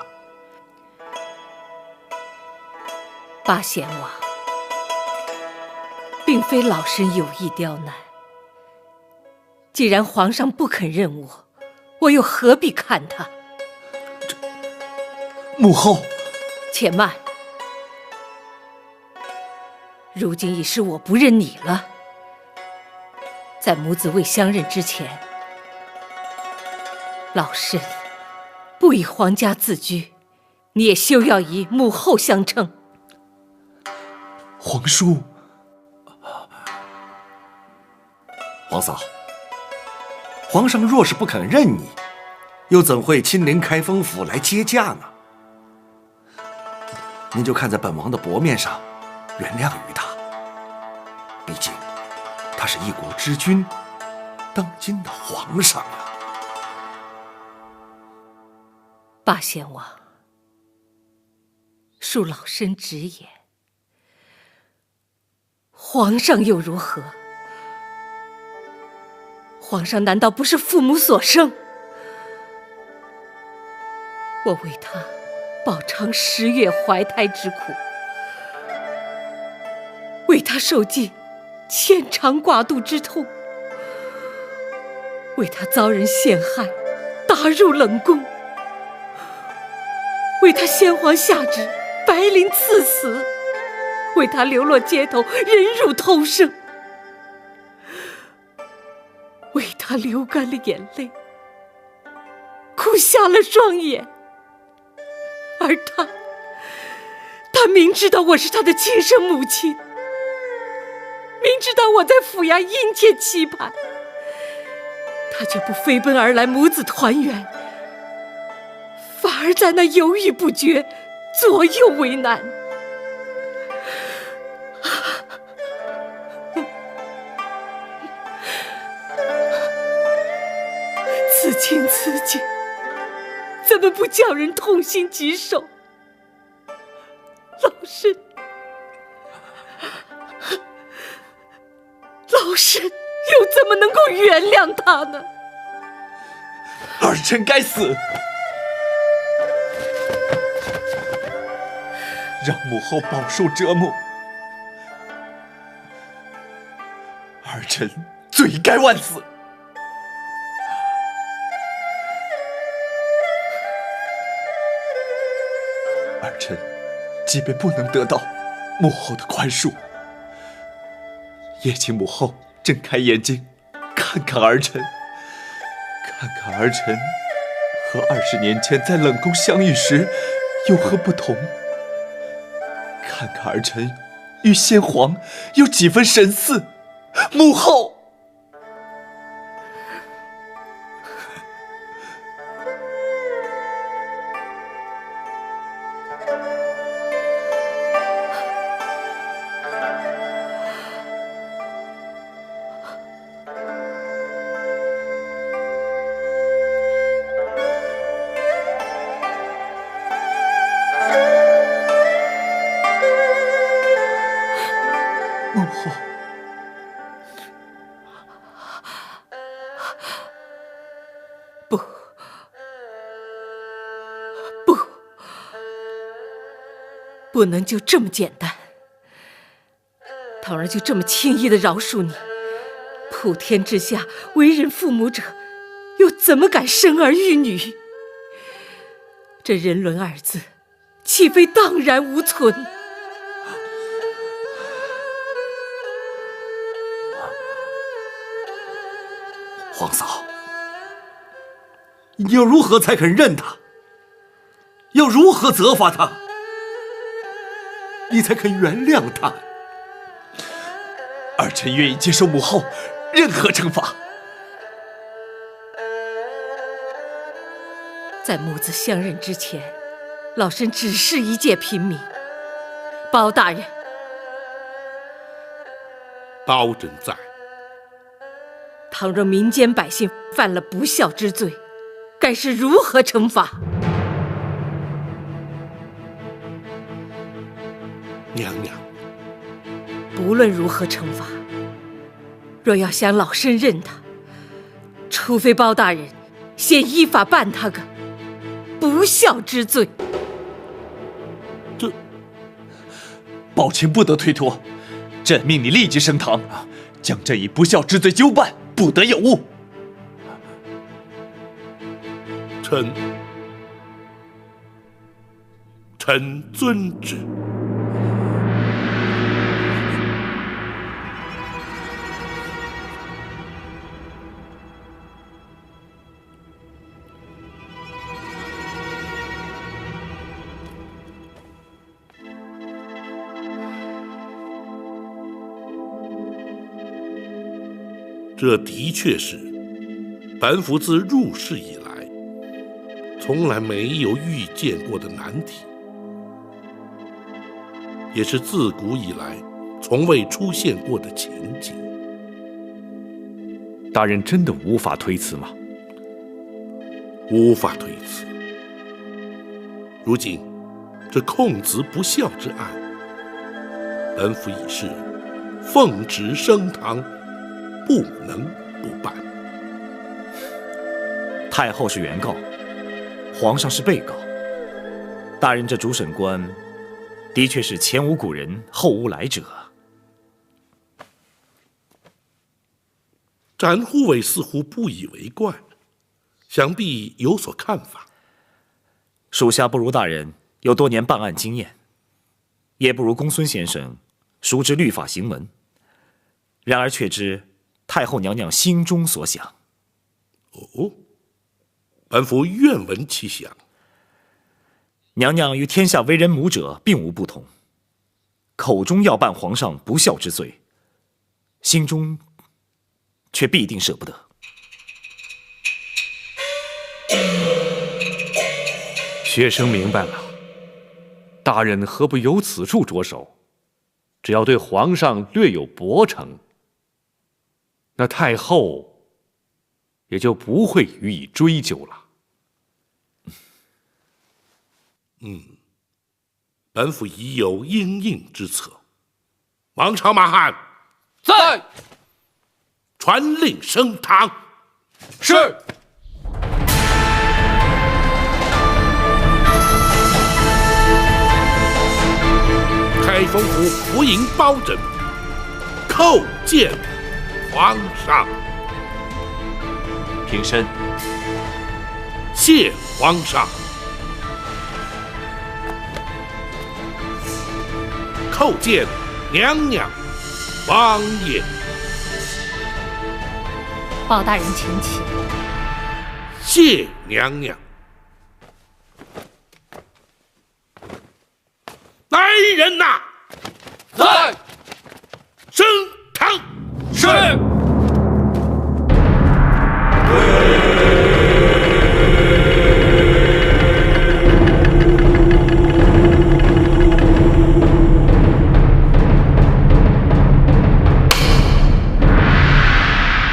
八贤王，并非老身有意刁难。既然皇上不肯认我，我又何必看他？母后，且慢。如今已是我不认你了。在母子未相认之前，老身不以皇家自居，你也休要以母后相称。皇叔，皇嫂，皇上若是不肯认你，又怎会亲临开封府来接驾呢？您就看在本王的薄面上，原谅于他。毕竟他是一国之君，当今的皇上啊。八贤王，恕老身直言，皇上又如何？皇上难道不是父母所生？我为他饱尝10月怀胎之苦，为他受尽牵肠挂肚之痛，为他遭人陷害，打入冷宫，为他先皇下旨，白绫赐死，为他流落街头，忍辱偷生，为他流干了眼泪，哭瞎了双眼。而他明知道我是他的亲生母亲，明知道我在府衙殷切期盼，他却不飞奔而来母子团圆，反而在那犹豫不决，左右为难。此情此景，怎么不叫人痛心疾首？老身又怎么能够原谅他呢？儿臣该死，让母后饱受折磨，儿臣罪该万死。儿臣即便不能得到母后的宽恕，也请母后睁开眼睛，看看儿臣，看看儿臣和20年前在冷宫相遇时有何不同，看看儿臣与先皇有几分神似。母后，母后，不能就这么简单。倘若就这么轻易地饶恕你，普天之下为人父母者，又怎么敢生儿育女？这人伦二字，岂岂非荡然无存？皇嫂，你要如何才肯认他？要如何责罚他？你才肯原谅他？儿臣愿意接受母后任何惩罚。在母子相认之前，老身只是一介平民。包大人，包拯在。倘若民间百姓犯了不孝之罪，该是如何惩罚？娘娘，不论如何惩罚，若要想老身认他，除非包大人先依法办他个不孝之罪。宝琴不得推脱，朕命你立即升堂，将这一不孝之罪究办，不得有误。臣遵旨。这的确是本府自入世以来从来没有遇见过的难题，也是自古以来从未出现过的情景。大人真的无法推辞吗？无法推辞。如今这控子不孝之案，本府已是奉旨升堂，不能不办。太后是原告，皇上是被告。大人这主审官，的确是前无古人，后无来者。展护卫似乎不以为怪，想必有所看法。属下不如大人有多年办案经验，也不如公孙先生熟知律法行文。然而却知太后娘娘心中所想。哦，本府愿闻其详。娘娘与天下为人母者并无不同，口中要办皇上不孝之罪，心中却必定舍不得。学生明白了，大人何不由此处着手？只要对皇上略有薄惩，那太后也就不会予以追究了。本府已有因应之策。王朝马汉，在。传令升堂。是。开封府福营包拯叩见皇上。平身。谢皇上。叩见娘娘、王爷。包大人请起。谢娘娘。来人呐！在。升堂。是。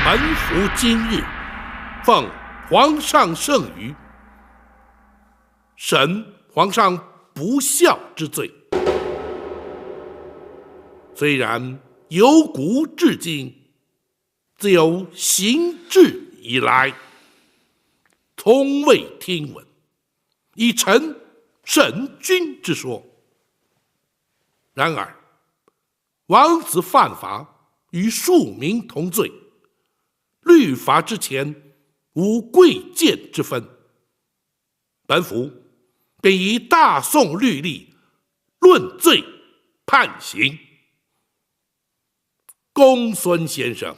本府今日奉皇上圣谕，审皇上不孝之罪。虽然由古至今，自有行制以来，从未听闻以臣审君之说。然而，王子犯法与庶民同罪，律法之前无贵贱之分。本府便以大宋律例论罪判刑。公孙先生，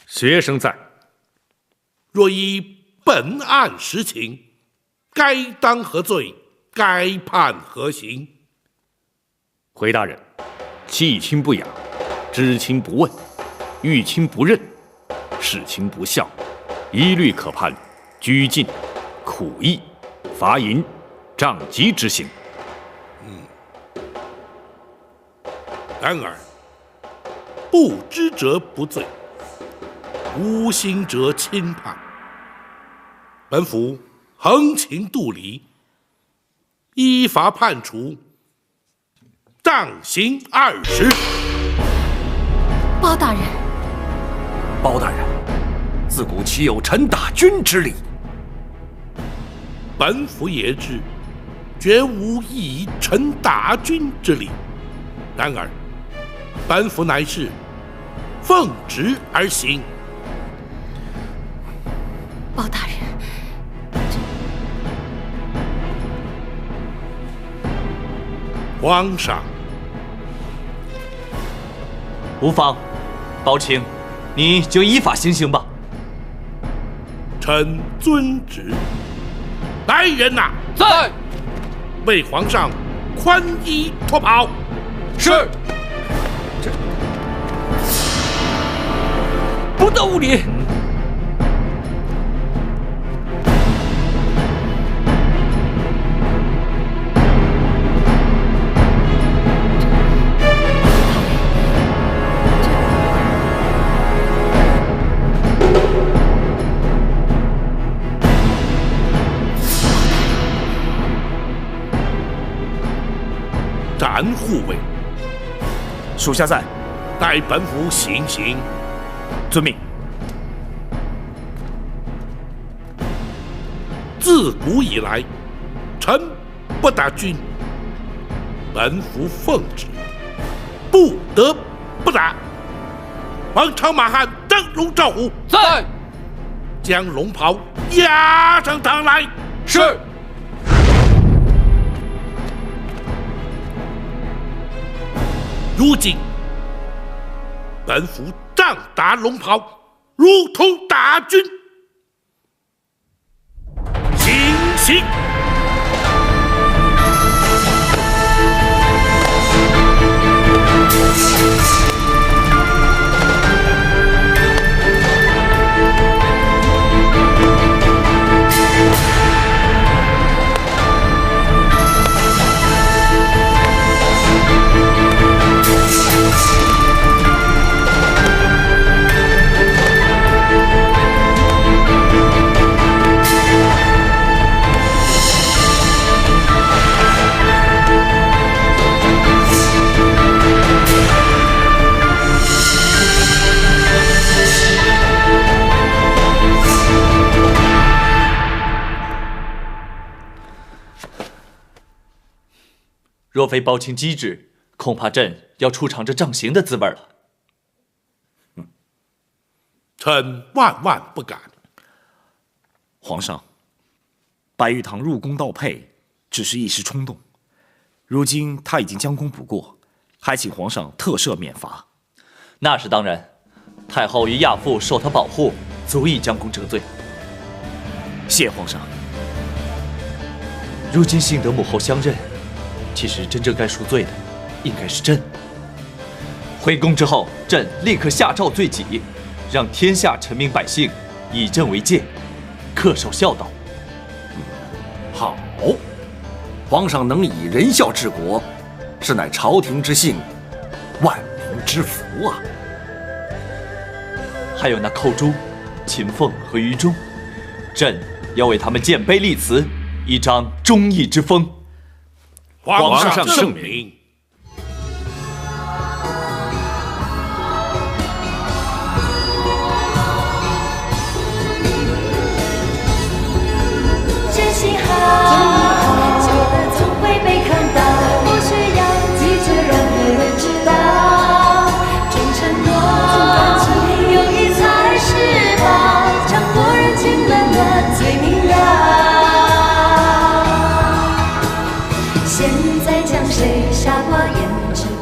学生在。若依本案实情，该当何罪？该判何刑？回大人，弃亲不养，知亲不问，遇亲不认，事亲不孝，一律可判拘禁、苦役、罚银、杖击之刑。然而，不知者不罪，无心者轻判。本府横情度理，依法判处杖刑20。包大人，包大人，自古岂有臣打君之理？本府也知，绝无以臣打君之理。然而，本府乃是奉旨而行。包大人，皇上，无妨，包卿，你就依法行刑吧。臣遵旨。来人呐！在。为皇上宽衣脱袍。是。不得无礼！斩护卫，属下在。待本府行刑。遵命。自古以来，臣不打君，本府奉旨，不得不打。王朝、马汉灯笼照虎，在。将龙袍押上堂来。是。如今，本府仗打龙袍，如同打君。行刑！若非包卿机智，恐怕朕要出尝这杖刑的滋味了。臣万万不敢。皇上，白玉堂入宫盗佩，只是一时冲动。如今他已经将功补过，还请皇上特赦免罚。那是当然，太后与亚父受他保护，足以将功折罪。谢皇上。如今幸得母后相认，其实真正该赎罪的，应该是朕。回宫之后，朕立刻下诏罪己，让天下臣民百姓以朕为戒，恪守孝道。好，皇上能以仁孝治国，是乃朝廷之幸，万民之福啊！还有那寇珠、秦凤和于忠，朕要为他们建碑立祠，以彰忠义之风。皇上圣明。真心好，旧的总会被看到，不需要记着让别人知道。真承诺，友谊才是宝，将国人情冷暖最明了。现在将谁傻瓜演成